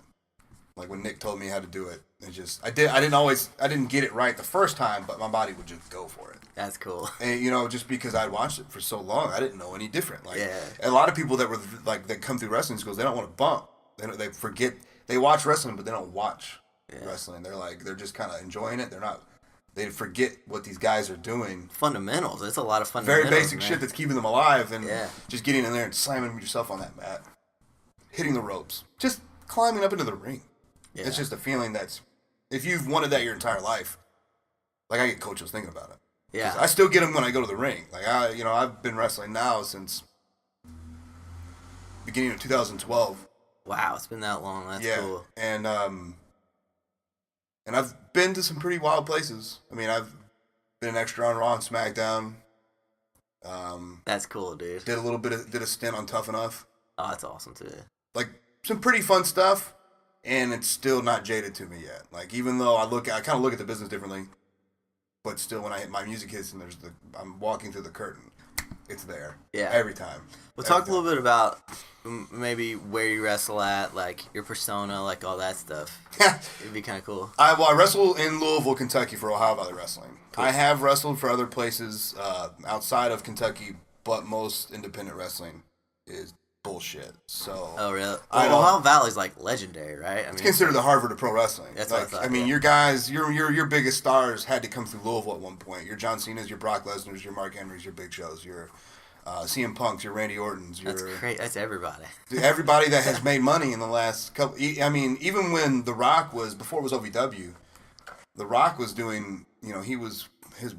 Like when Nick told me how to do it, I didn't get it right the first time, but my body would just go for it. That's cool. And just because I'd watched it for so long, I didn't know any different. Like, yeah. A lot of people that were like that come through wrestling schools, they don't want to bump. They forget they watch wrestling, but they don't watch wrestling. They're just kind of enjoying it. They forget what these guys are doing. Fundamentals. It's a lot of fundamentals. Very basic shit that's keeping them alive, and just getting in there and slamming yourself on that mat, hitting the ropes, just climbing up into the ring. Yeah. It's just a feeling that's, if you've wanted that your entire life, like I get coach chills thinking about it. Yeah. I still get them when I go to the ring. Like I've been wrestling now since beginning of 2012. Wow, it's been that long. That's cool. And I've been to some pretty wild places. I mean, I've been an extra on Raw and SmackDown. That's cool, dude. Did a stint on Tough Enough. Oh, that's awesome too. Like some pretty fun stuff, and it's still not jaded to me yet. Like even though I kind of look at the business differently, but still when my music hits and I'm walking through the curtain, it's there. Yeah. Every time. We'll talk a little bit about maybe where you wrestle at, like your persona, like all that stuff. It'd be kind of cool. I wrestle in Louisville, Kentucky for Ohio Valley Wrestling. Cool. I have wrestled for other places outside of Kentucky, but most independent wrestling is bullshit. So. Oh really? I Well, don't. Ohio Valley's like legendary, right? I mean, It's considered the Harvard of pro wrestling. That's like, what I thought, I mean, yeah. your guys, your biggest stars had to come through Louisville at one point. Your John Cena's, your Brock Lesnar's, your Mark Henry's, your Big Show's, your CM Punk's, your Randy Orton's, your that's great. That's everybody. everybody that has made money in the last couple. I mean, even when The Rock was before it was OVW, The Rock was doing. You know, he was his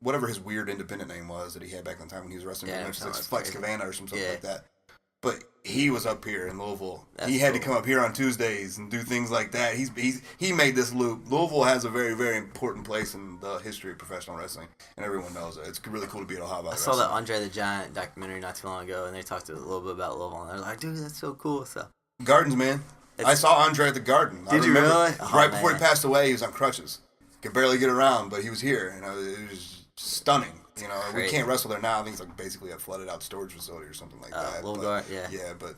whatever his weird independent name was that he had back in the time when he was wrestling. Yeah, Like sounds Flex crazy. Cavana or something Yeah. like that. But he was up here in Louisville. That's he had to cool. come up here on Tuesdays and do things like that. He made this loop. Louisville has a very, very important place in the history of professional wrestling, and everyone knows it. It's really cool to be at Ohio Valley I saw that Wrestling. Andre the Giant documentary not too long ago, and they talked a little bit about Louisville, and they're like, "Dude, that's so cool." So Gardens, man. It's- I saw Andre at the Garden. I Did you remember, really? it was Oh, right before he man. passed away, he was on crutches. Could barely get around, but he was here, and it was stunning. You know, we crazy. can't wrestle there now. I think it's like basically a flooded out storage facility or something like that. Little but, guard, yeah. Yeah, but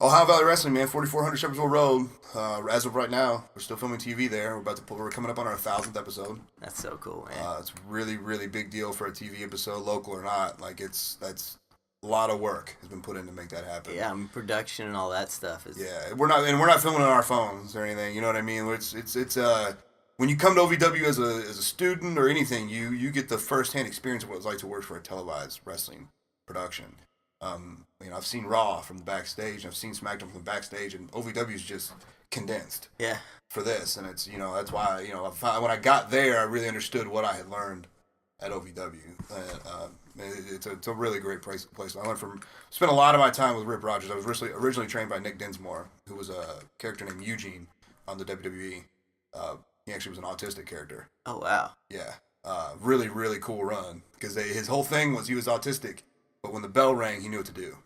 Ohio Valley Wrestling, man, 4400 Shepherdsville Road. As of right now, we're still filming TV there. We're coming up on our 1,000th episode. That's so cool, man. It's really, really big deal for a TV episode, local or not. Like that's a lot of work has been put in to make that happen. Yeah, I mean, production and all that stuff is. Yeah, we're not filming on our phones or anything. You know what I mean? It's when you come to OVW as a student or anything, you get the firsthand experience of what it's like to work for a televised wrestling production. You know, I've seen Raw from the backstage, and I've seen SmackDown from the backstage, and OVW is just condensed Yeah. for this, and it's that's why when I got there, I really understood what I had learned at OVW. It's a really great place. I spent a lot of my time with Rip Rogers. I was originally trained by Nick Dinsmore, who was a character named Eugene on the WWE. He actually was an autistic character. Oh wow. Yeah, really, really cool run because his whole thing was he was autistic, but when the bell rang, he knew what to do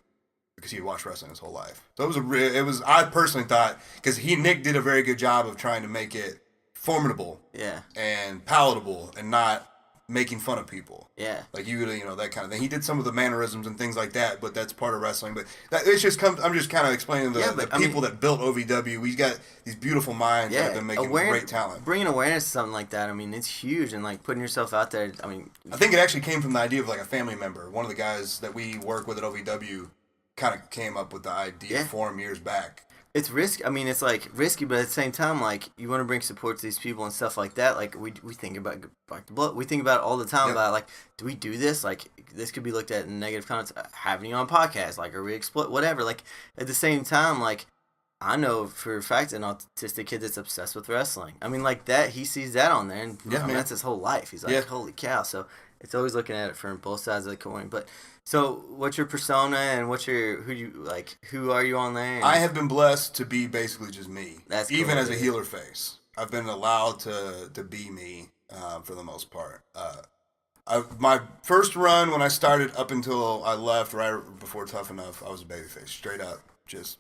because he had watched wrestling his whole life. So it was. I personally thought because Nick did a very good job of trying to make it formidable Yeah. and palatable and not making fun of people. Yeah. Like that kind of thing. He did some of the mannerisms and things like that, but that's part of wrestling. But it's just I'm just kind of explaining the people that built OVW. We got these beautiful minds that have been making great talent. Bringing awareness to something like that, I mean, it's huge, and like putting yourself out there. I mean, I think it actually came from the idea of like a family member. One of the guys that we work with at OVW kind of came up with the idea for him years back. it's risky. I mean, it's like risky, but at the same time, like you want to bring support to these people and stuff like that. Like we think about we think about it all the time about like, do we do this? Like this could be looked at in negative comments. Having you on podcast, like, are we exploit whatever? Like at the same time, like I know for a fact an autistic kid that's obsessed with wrestling. I mean, like that he sees that on there, and I mean, that's his whole life. He's like, holy cow! So it's always looking at it from both sides of the coin, but. So, what's your persona and who are you on there? I have been blessed to be basically just me. That's cool, even as a healer face. I've been allowed to be me for the most part. My first run when I started up until I left right before Tough Enough, I was a babyface, straight up, just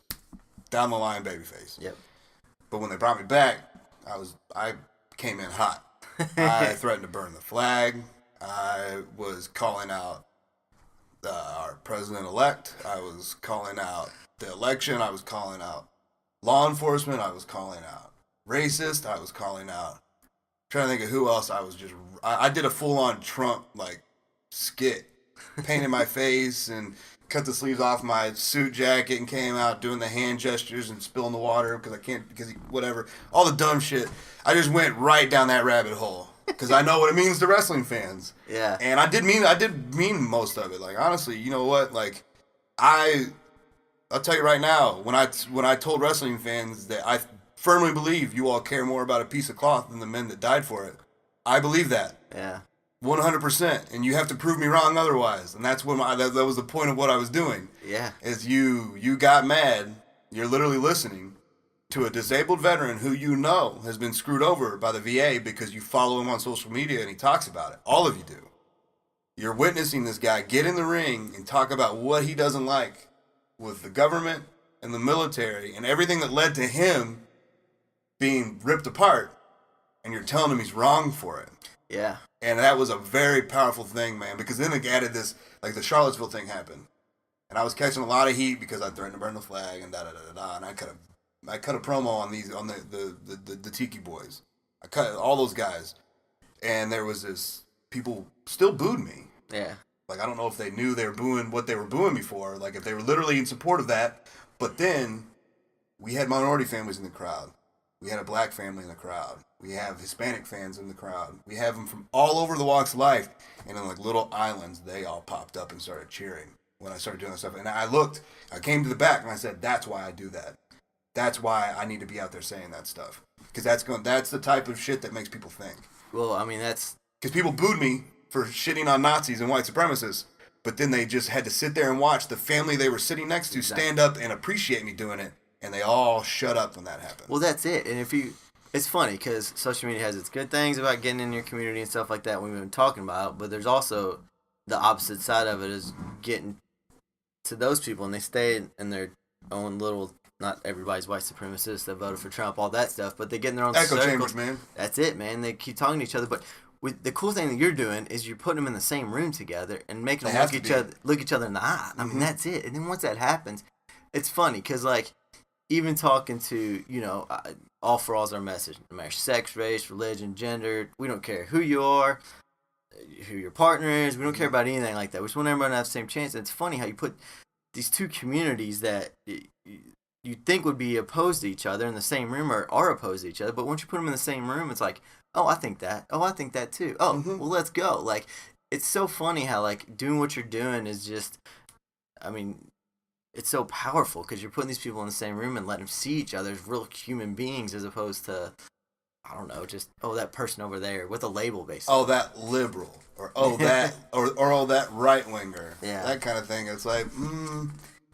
down the line babyface. Yep. But when they brought me back, I came in hot. I threatened to burn the flag. I was calling out our president-elect. I was calling out the election. I was calling out law enforcement. I was calling out racist. I was calling out. Trying to think of who else. I did a full-on Trump skit, painted my face and cut the sleeves off my suit jacket and came out doing the hand gestures and spilling the water whatever, all the dumb shit. I just went right down that rabbit hole. Because I know what it means to wrestling fans. Yeah. And I did mean most of it. Like, honestly, you know what? Like, I'll tell you right now, when I told wrestling fans that I firmly believe you all care more about a piece of cloth than the men that died for it, I believe that. Yeah. 100%. And you have to prove me wrong otherwise. And that's what that was the point of what I was doing. Yeah. Is you got mad. You're literally listening to a disabled veteran who you know has been screwed over by the VA because you follow him on social media and he talks about it. All of you do. You're witnessing this guy get in the ring and talk about what he doesn't like with the government and the military and everything that led to him being ripped apart, and you're telling him he's wrong for it. Yeah. And that was a very powerful thing, man, because then it added this, like the Charlottesville thing happened. And I was catching a lot of heat because I threatened to burn the flag and da-da-da-da-da, and I cut a promo on the Tiki Boys. I cut all those guys, and there was this people still booed me. Yeah. Like, I don't know if they knew they were booing what they were booing before, like if they were literally in support of that. But then we had minority families in the crowd. We had a black family in the crowd. We have Hispanic fans in the crowd. We have them from all over the walks of life. And in like little islands, they all popped up and started cheering when I started doing that stuff. And I came to the back and I said, that's why I do that. That's why I need to be out there saying that stuff. Because that's the type of shit that makes people think. Well, I mean, that's... Because people booed me for shitting on Nazis and white supremacists. But then they just had to sit there and watch the family they were sitting next to stand up and appreciate me doing it. And they all shut up when that happened. Well, that's it. And it's funny because social media has its good things about getting in your community and stuff like that we've been talking about, but there's also the opposite side of it is getting to those people and they stay in their own little, not everybody's white supremacists that voted for Trump, all that stuff, but they get in their own echo circles. chambers, man. That's it, man. They keep talking to each other, but the cool thing that you're doing is you're putting them in the same room together and making them look each other in the eye. I mean, that's it. And then once that happens, it's funny because, like, even talking to, all for all is our message. No matter sex, race, religion, gender, we don't care who you are, who your partner is. We don't care about anything like that. We just want everyone to have the same chance. And it's funny how you put these two communities that you think would be opposed to each other in the same room or are opposed to each other. But once you put them in the same room, it's like, oh, I think that. Oh, I think that too. Oh, well, let's go. Like, it's so funny how, like, doing what you're doing is just, I mean, it's so powerful because you're putting these people in the same room and letting them see each other as real human beings as opposed to, I don't know, just, oh, that person over there with a label, basically. Oh, that liberal. Or, oh, that, or oh, that right-winger. Yeah. That kind of thing. It's like,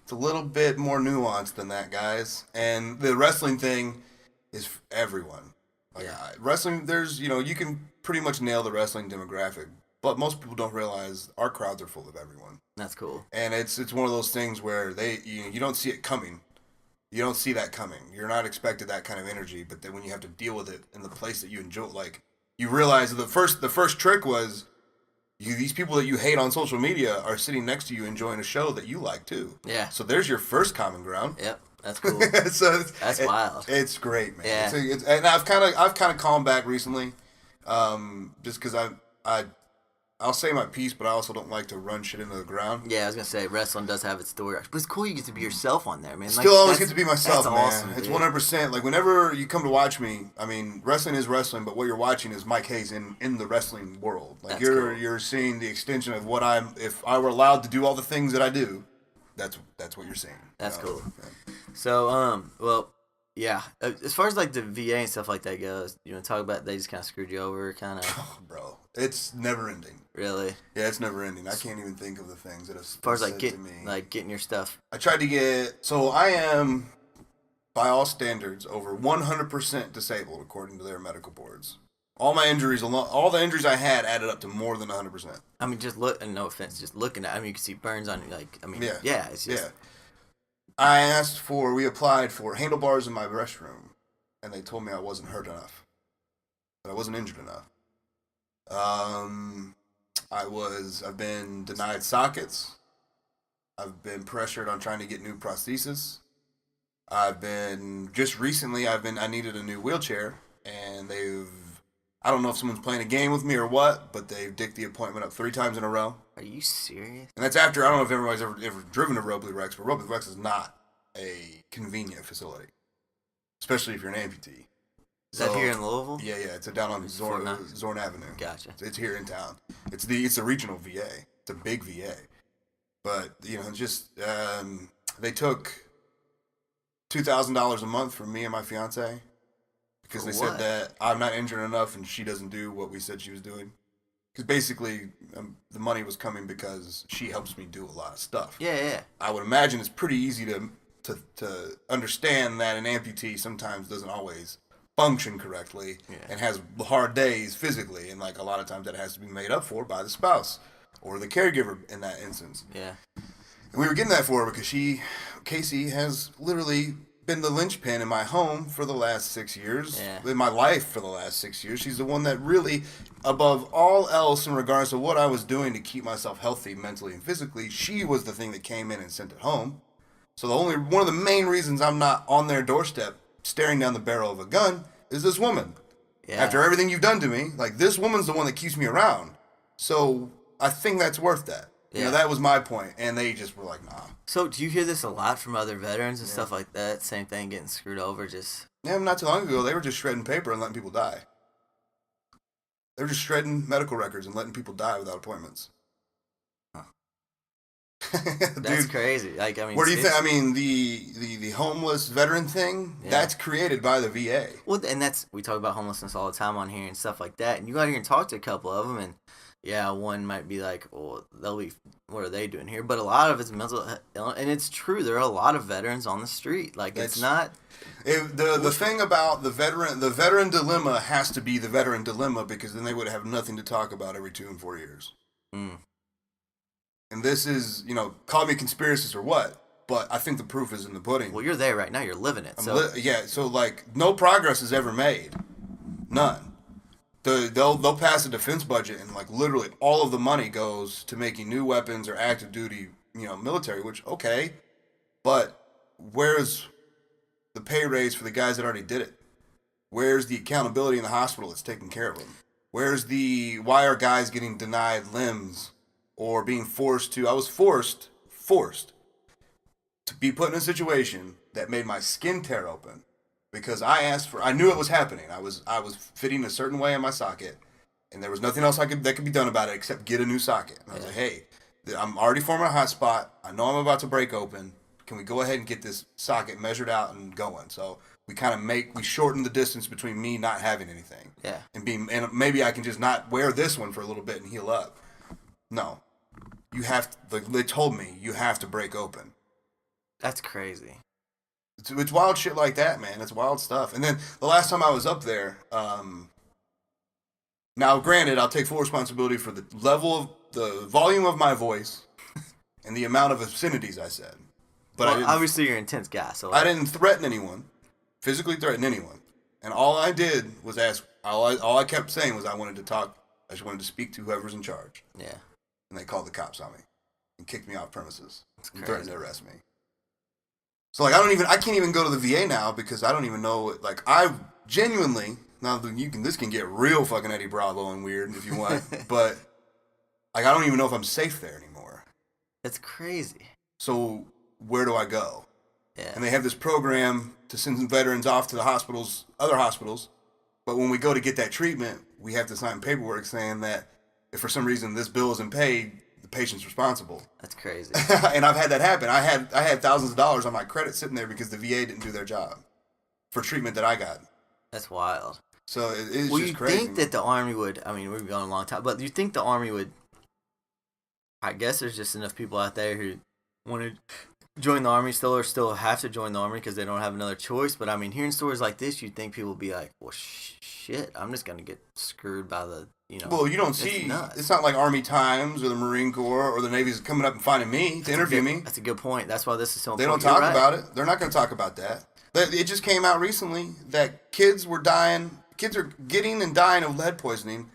it's a little bit more nuanced than that, guys. And the wrestling thing is for everyone. Like, wrestling, there's, you can pretty much nail the wrestling demographic. But most people don't realize our crowds are full of everyone. That's cool. And it's one of those things where you don't see it coming. You don't see that coming. You're not expected that kind of energy, but then when you have to deal with it in the place that you enjoy, like, you realize the first trick was these people that you hate on social media are sitting next to you enjoying a show that you like too. Yeah. So there's your first common ground. Yep. That's cool. That's wild. It's great, man. Yeah. And I've kind of calmed back recently, just because I'll say my piece, but I also don't like to run shit into the ground. Yeah, I was gonna say wrestling does have its story, but it's cool you get to be yourself on there, man. Still always get to be myself, that's man. Awesome, it's dude. 100%. Like, whenever you come to watch me, I mean, wrestling is wrestling, but what you're watching is Mike Hayes in the wrestling world. Like, you're seeing the extension of what if I were allowed to do all the things that I do, that's what you're seeing. That's cool. Yeah. So, well, yeah. As far as like the VA and stuff like that goes, talk about they just kind of screwed you over, kind of. Oh, bro, it's never ending. Really? Yeah, it's never ending. I can't even think of the things that have as far as said to me. getting your stuff. I tried to get. So I am, by all standards, over 100% disabled according to their medical boards. All my injuries, all the injuries I had added up to more than 100%. I mean, just look, and no offense, just looking at, I mean, you can see burns on you, like, I mean, yeah, it's just. Yeah. We applied for handlebars in my restroom, and they told me I wasn't hurt enough. That I wasn't injured enough. I've been denied sockets. I've been pressured on trying to get new prosthesis. Just recently, I needed a new wheelchair, and I don't know if someone's playing a game with me or what, but they've dicked the appointment up 3 times in a row. Are you serious? And that's after, I don't know if everybody's ever driven to Robley Rex, but Robley Rex is not a convenient facility, especially if you're an amputee. Is that here in Louisville? Yeah, it's down on Zorn Avenue. Gotcha. It's here in town. It's the regional VA. It's a big VA. But, they took $2,000 a month from me and my fiance because they said that I'm not injured enough and she doesn't do what we said she was doing. Because basically, the money was coming because she helps me do a lot of stuff. Yeah. I would imagine it's pretty easy to understand that an amputee sometimes doesn't always function correctly and has hard days physically, and like a lot of times that has to be made up for by the spouse or the caregiver in that instance. Yeah. And we were getting that for her because Casey has literally been the linchpin in my home for the last 6 years, in my life for the last 6 years. She's the one that really, above all else in regards to what I was doing to keep myself healthy mentally and physically, she was the thing that came in and sent it home. So one of the main reasons I'm not on their doorstep staring down the barrel of a gun is this woman. Yeah. After everything you've done to me, like, this woman's the one that keeps me around. So I think that's worth that. You know, that was my point, and they just were like, nah. So do you hear this a lot from other veterans and stuff like that? Same thing, getting screwed over, just... Yeah, not too long ago, they were just shredding paper and letting people die. They were just shredding medical records and letting people die without appointments. That's crazy. Like, I mean, what do you think? I mean, the homeless veteran thing, that's created by the VA. Well, and we talk about homelessness all the time on here and stuff like that. And you go out here and talk to a couple of them, and one might be like, well, what are they doing here? But a lot of it's mental illness, and it's true. There are a lot of veterans on the street. Like, it's not... The thing about the veteran dilemma has to be the veteran dilemma, because then they would have nothing to talk about every 2 and 4 years. And this is, call me conspiracist or what, but I think the proof is in the pudding. Well, you're there right now. You're living it. So like, no progress is ever made. None. They'll pass a defense budget, and like literally all of the money goes to making new weapons or active duty, military, which, okay, but where's the pay raise for the guys that already did it? Where's the accountability in the hospital that's taking care of them? Why are guys getting denied limbs or being forced to? I was forced to be put in a situation that made my skin tear open because I knew it was happening. I was fitting a certain way in my socket, and there was nothing else that could be done about it except get a new socket. And I was like, hey, I'm already forming a hot spot. I know I'm about to break open. Can we go ahead and get this socket measured out and going? So we shorten the distance between me not having anything. Yeah. And maybe I can just not wear this one for a little bit and heal up. No. You have to, they told me you have to break open. That's crazy. It's wild shit like that, man. It's wild stuff. And then the last time I was up there, now granted, I'll take full responsibility for the volume of my voice and the amount of obscenities I said. But obviously you're an intense guy, so I didn't threaten anyone, physically threaten anyone. And all I did was ask, all I kept saying was I wanted to talk, I just wanted to speak to whoever's in charge. Yeah. And they called the cops on me and kicked me off premises and crazy. threatened to arrest me. So like I can't even go to the VA now because I don't even know, like I genuinely, this can get real fucking Eddie Bravo and weird if you want, but like I don't even know if I'm safe there anymore. That's crazy. So where do I go? Yeah. And they have this program to send some veterans off to the hospitals, other hospitals, but when we go to get that treatment, we have to sign paperwork saying that if for some reason this bill isn't paid, the patient's responsible. That's crazy. And I've had that happen. I had thousands of dollars on my credit sitting there because the VA didn't do their job for treatment that I got. That's wild. So it's just crazy. Well, you think that the Army would, I mean, we've been going a long time, but you think the Army would, I guess there's just enough people out there who want to join the Army still or still have to join the Army because they don't have another choice. But I mean, hearing stories like this, you'd think people would be like, well, shit, I'm just going to get screwed by the, Well, you don't see, it's not like Army Times or the Marine Corps or the Navy's coming up and finding me to interview me. That's a good point. That's why this is so They important. don't talk about it. They're not going to talk about that. But it just came out recently that kids are getting and dying of lead poisoning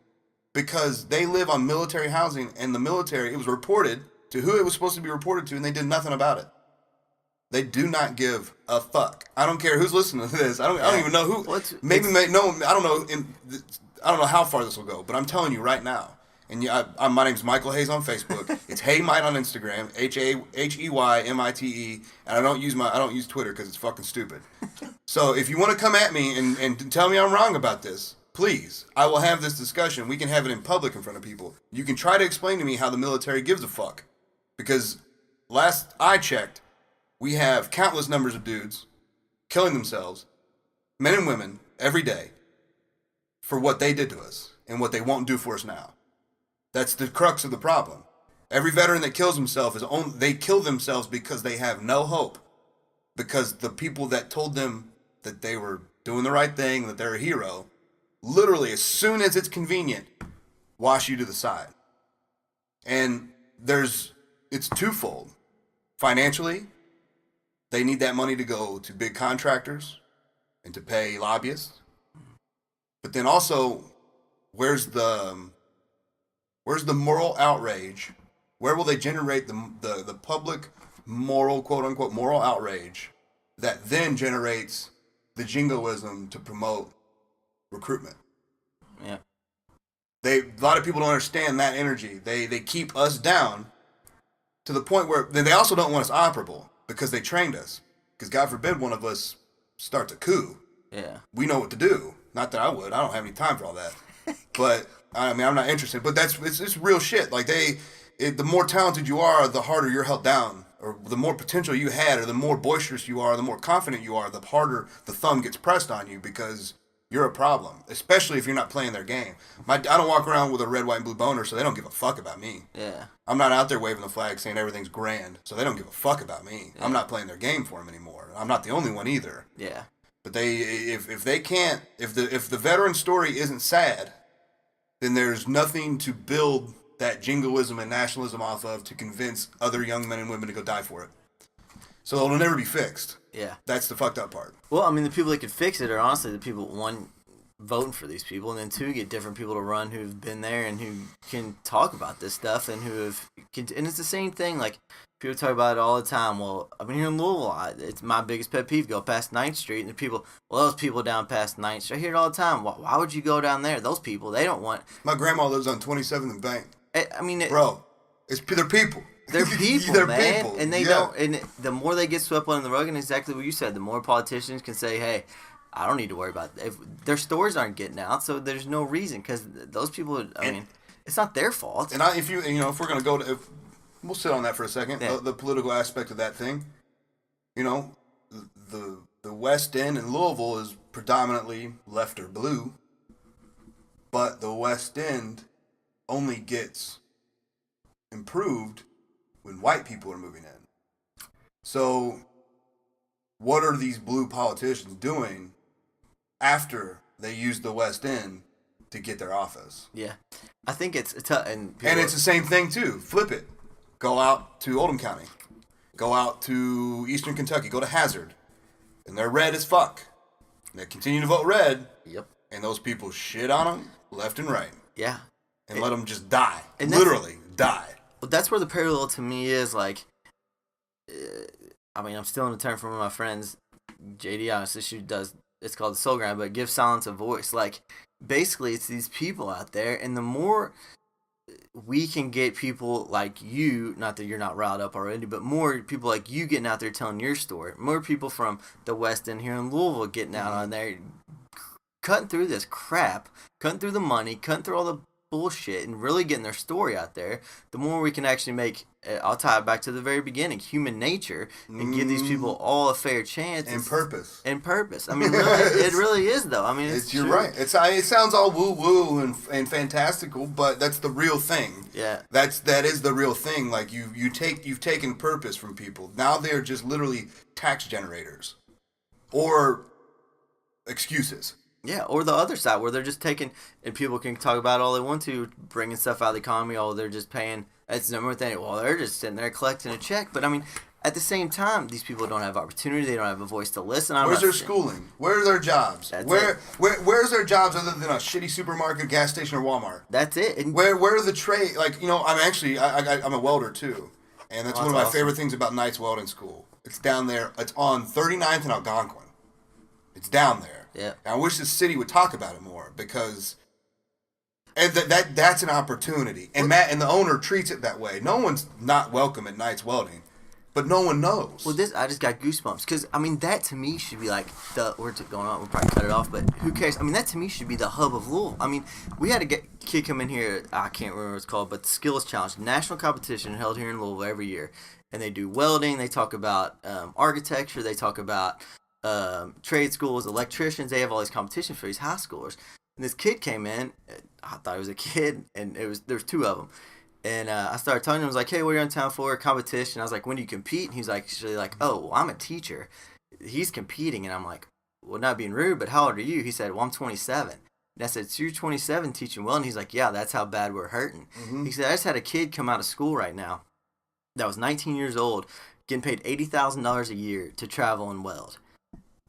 because they live on military housing, and the military, it was reported to who it was supposed to be reported to, and they did nothing about it. They do not give a fuck. I don't care who's listening to this. I don't even know who. I don't know. I don't know how far this will go, but I'm telling you right now. And my name's Michael Hayes on Facebook. It's Haymite on Instagram, HAYMITE, and I don't use Twitter because it's fucking stupid. So if you want to come at me and tell me I'm wrong about this, please, I will have this discussion. We can have it in public in front of people. You can try to explain to me how the military gives a fuck, because last I checked, we have countless numbers of dudes killing themselves, men and women, every day for what they did to us and what they won't do for us now. That's the crux of the problem. Every veteran that kills himself they kill themselves because they have no hope. Because the people that told them that they were doing the right thing, that they're a hero, literally as soon as it's convenient, wash you to the side. And it's twofold. Financially, they need that money to go to big contractors and to pay lobbyists. But then also, where's the moral outrage? Where will they generate the public moral, quote unquote, moral outrage that then generates the jingoism to promote recruitment? Yeah. A lot of people don't understand that energy. They keep us down to the point where they also don't want us operable because they trained us. Because God forbid one of us starts a coup. Yeah. We know what to do. Not that I would. I don't have any time for all that. But I mean, I'm not interested. But it's real shit. Like the more talented you are, the harder you're held down, or the more potential you had, or the more boisterous you are, the more confident you are, the harder the thumb gets pressed on you because you're a problem. Especially if you're not playing their game. I don't walk around with a red, white, and blue boner, so they don't give a fuck about me. Yeah. I'm not out there waving the flag saying everything's grand, so they don't give a fuck about me. Yeah. I'm not playing their game for them anymore. I'm not the only one either. Yeah. But if they can't, if the veteran story isn't sad, then there's nothing to build that jingoism and nationalism off of to convince other young men and women to go die for it. So it'll never be fixed. Yeah. That's the fucked up part. Well, I mean, the people that could fix it are honestly the people, one, voting for these people, and then two, get different people to run who've been there and who can talk about this stuff and who have, and it's the same thing, like, people talk about it all the time. Well, I mean, here in Louisville, it's my biggest pet peeve. Go past 9th Street, and the people, well, those people down past 9th Street, I hear it all the time. Why would you go down there? Those people, they don't want... My grandma lives on 27th and Bank. I mean... Bro, they're people. They're people, they're man. people. And they don't... And the more they get swept under the rug, and exactly what you said, the more politicians can say, hey, I don't need to worry about that. If their stories aren't getting out, so there's no reason, because those people, I mean, it's not their fault. And if we're going to go to... We'll sit on that for a second. Yeah. The political aspect of that thing. You know, the West End in Louisville is predominantly left or blue, but the West End only gets improved when white people are moving in. So, what are these blue politicians doing after they use the West End to get their office? Yeah, I think it's tough, and it's the same thing too. Flip it. Go out to Oldham County. Go out to Eastern Kentucky. Go to Hazard. And they're red as fuck. And they continue to vote red. Yep. And those people shit on them left and right. Yeah. And let them just die. And literally die. Well, that's where the parallel to me is, like, I mean, I'm stealing a term from one of my friends, JD, honestly, she does, it's called the soul grind, but give silence a voice. Like, basically, it's these people out there, and the more we can get people like you, not that you're not riled up already, but more people like you getting out there telling your story, more people from the West End here in Louisville getting out on there, cutting through this crap, cutting through the money, cutting through all the bullshit, and really getting their story out there, the more we can actually make, I'll tie it back to the very beginning, human nature, and give these people all a fair chance. And purpose. And purpose. I mean, really, it really is, though. I mean, you're right. It sounds all woo-woo and fantastical, but that's the real thing. Yeah. That is the real thing. Like, you've taken purpose from people. Now they're just literally tax generators. Or excuses. Yeah, or the other side where they're just taking, and people can talk about all they want to, bringing stuff out of the economy, they're just paying, that's the number one thing, well, they're just sitting there collecting a check. But I mean, at the same time, these people don't have opportunity, they don't have a voice to listen. Where's their schooling? Where are their jobs? Where's their jobs other than a shitty supermarket, gas station, or Walmart? That's it. And where are the trade, like, I'm a welder too. And that's one of my favorite things about Knight's Welding School. It's down there, it's on 39th and Algonquin. It's down there. Yeah. And I wish the city would talk about it more because that's an opportunity. And Matt and the owner treats it that way. No one's not welcome at Knight's Welding, but no one knows. Well, I just got goosebumps because, I mean, that to me should be like where's it going on? We'll probably cut it off, but who cares? I mean, that to me should be the hub of Louisville. I mean, we had a kid come in here, I can't remember what it's called, but the Skills Challenge, national competition held here in Louisville every year. And they do welding, they talk about architecture, they talk about trade schools, electricians. They have all these competitions for these high schoolers. And this kid came in. I thought he was a kid, and there's two of them. And I started telling him, I was like, "Hey, what are you in town for? A competition?" I was like, "When do you compete?" And he's actually like, "Oh, well, I'm a teacher." He's competing, and I'm like, "Well, not being rude, but how old are you?" He said, "Well, I'm 27." And I said, "So you're 27 teaching welding?" He's like, "Yeah, that's how bad we're hurting." Mm-hmm. He said, "I just had a kid come out of school right now that was 19 years old, getting paid $80,000 a year to travel and weld."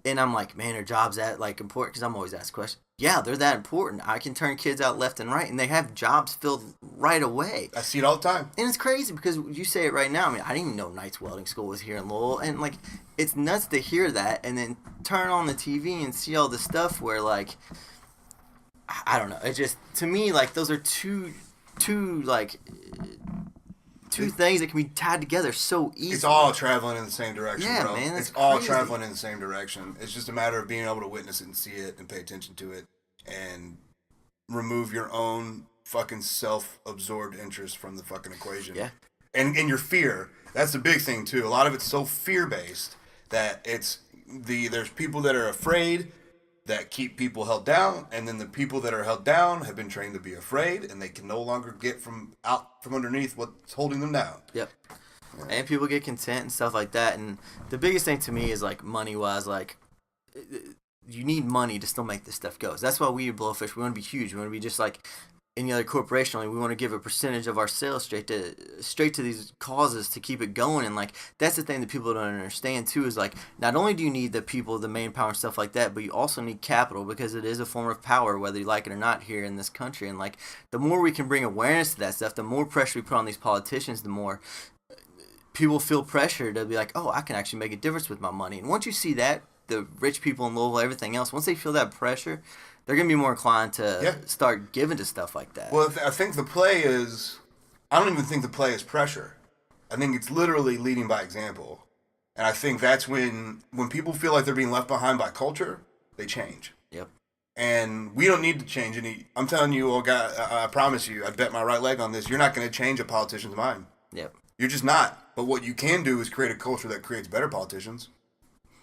And I'm like, man, are jobs that like important? Because I'm always asked questions. Yeah, they're that important. I can turn kids out left and right, and they have jobs filled right away. I see it all the time. And it's crazy because you say it right now. I mean, I didn't even know Knight's Welding School was here in Louisville. And, like, it's nuts to hear that and then turn on the TV and see all this stuff where, like, I don't know. It just, to me, like, those are two two things that can be tied together so easily. It's all traveling in the same direction, yeah, bro. Man, it's crazy. all traveling in the same direction. It's just a matter of being able to witness it and see it and pay attention to it and remove your own fucking self-absorbed interest from the fucking equation. Yeah. And your fear. That's the big thing too. A lot of it's so fear-based that there's people that are afraid that keep people held down, and then the people that are held down have been trained to be afraid, and they can no longer get out from underneath what's holding them down. Yep. Yeah. And people get content and stuff like that. And the biggest thing to me is like money-wise, like you need money to still make this stuff go. So that's why we at Blowfish, we want to be huge. We want to be just like any other corporation. Like we want to give a percentage of our sales straight to these causes to keep it going. And like that's the thing that people don't understand too, is like not only do you need the people, the manpower and stuff like that, but you also need capital, because it is a form of power whether you like it or not here in this country. And like the more we can bring awareness to that stuff, the more pressure we put on these politicians, the more people feel pressure to be like, oh, I can actually make a difference with my money. And once you see that, the rich people in Louisville, everything else, once they feel that pressure, they're going to be more inclined to start giving to stuff like that. Well, I think the play is... I don't even think the play is pressure. I think it's literally leading by example. And I think that's when people feel like they're being left behind by culture, they change. Yep. And we don't need to change any... I'm telling you, oh God, I promise you, I'd bet my right leg on this, you're not going to change a politician's mind. Yep. You're just not. But what you can do is create a culture that creates better politicians.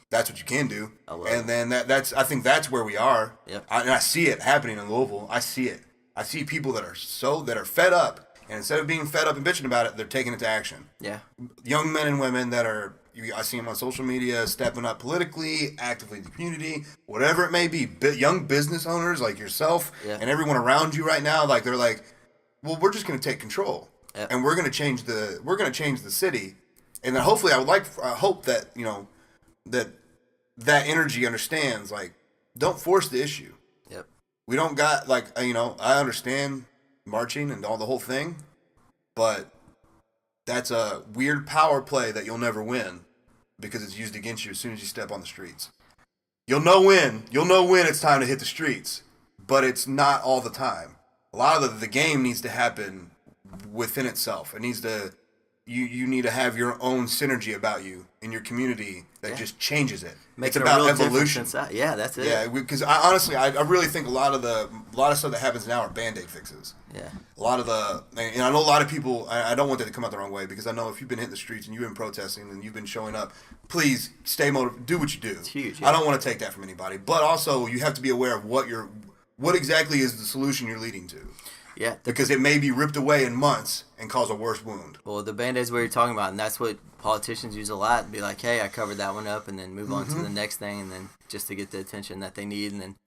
That's what you can do. And then that's I think that's where we are. Yep. And I see it happening in Louisville. I see it. I see people that are fed up, and instead of being fed up and bitching about it, they're taking it to action. Yeah. Young men and women that I see them on social media stepping up politically, actively in the community, whatever it may be. Young business owners like yourself and everyone around you right now, like they're like, well, we're just going to take control, and we're going to change the city, and then hopefully I hope that that energy understands, like, don't force the issue. Yep. We don't got, like, I understand marching and all the whole thing, but that's a weird power play that you'll never win because it's used against you as soon as you step on the streets. You'll know when it's time to hit the streets, but it's not all the time. A lot of the game needs to happen within itself. It needs to... You need to have your own synergy about you in your community that just changes it. Makes it's about a real evolution. Yeah, that's it. Yeah, because I really think a lot of stuff that happens now are Band-Aid fixes. Yeah. A lot of and I know a lot of people. I don't want that to come out the wrong way, because I know if you've been hitting the streets and you've been protesting and you've been showing up, please stay motivated. Do what you do. It's huge. Yeah. I don't want to take that from anybody, but also you have to be aware of what exactly is the solution you're leading to. Yeah. Because it may be ripped away in months and cause a worse wound. Well, the Band-Aid's what you're talking about, and that's what politicians use a lot. Be like, hey, I covered that one up, and then move on to the next thing, and then just to get the attention that they need. And then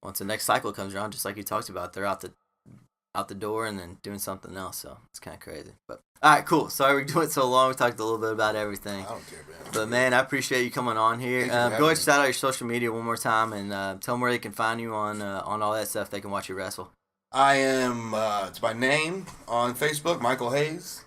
once the next cycle comes around, just like you talked about, they're out the door and then doing something else. So it's kind of crazy. But all right, cool. Sorry we're doing so long. We talked a little bit about everything. I don't care, man. But man, I appreciate you coming on here. Go ahead and shout out your social media one more time, and tell them where they can find you on all that stuff. They can watch you wrestle. I am, it's my name on Facebook, Michael Hayes.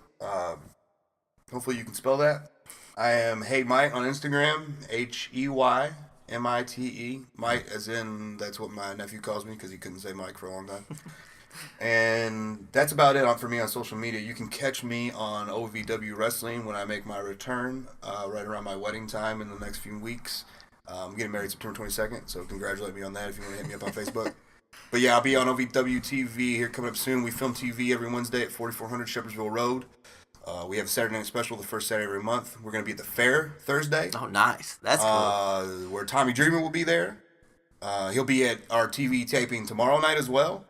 Hopefully you can spell that. I am Hey Mike on Instagram, HEYMITE. Mike, as in, that's what my nephew calls me because he couldn't say Mike for a long time. And that's about it for me on social media. You can catch me on OVW Wrestling when I make my return, right around my wedding time in the next few weeks. I'm getting married September 22nd, so congratulate me on that if you want to hit me up on Facebook. But yeah, I'll be on OVW TV here coming up soon. We film TV every Wednesday at 4400 Shepherdsville Road. We have a Saturday night special the first Saturday every month. We're going to be at the fair Thursday. Oh, nice. That's cool. Where Tommy Dreamer will be there. He'll be at our TV taping tomorrow night as well.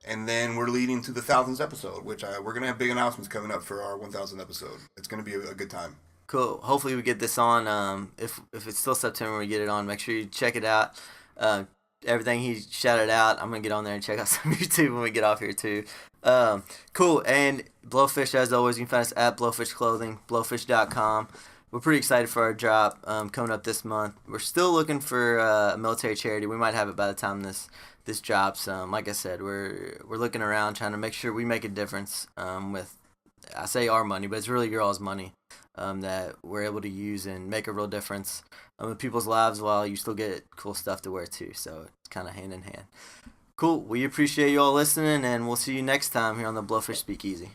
And then we're leading to the 1000th episode, which we're going to have big announcements coming up for our 1000th episode. It's going to be a good time. Cool. Hopefully we get this on. If it's still September, we get it on. Make sure you check it out. Everything he shouted out, I'm going to get on there and check out some YouTube when we get off here too. Cool. And Blowfish, as always, you can find us at Blowfish Clothing, blowfish.com. We're pretty excited for our drop coming up this month. We're still looking for a military charity. We might have it by the time this drops. Like I said, we're looking around trying to make sure we make a difference with, I say our money, but it's really your all's money that we're able to use and make a real difference in people's lives while you still get cool stuff to wear too. So it's kind of hand in hand. Cool. We appreciate you all listening, and we'll see you next time here on the Blowfish Speakeasy.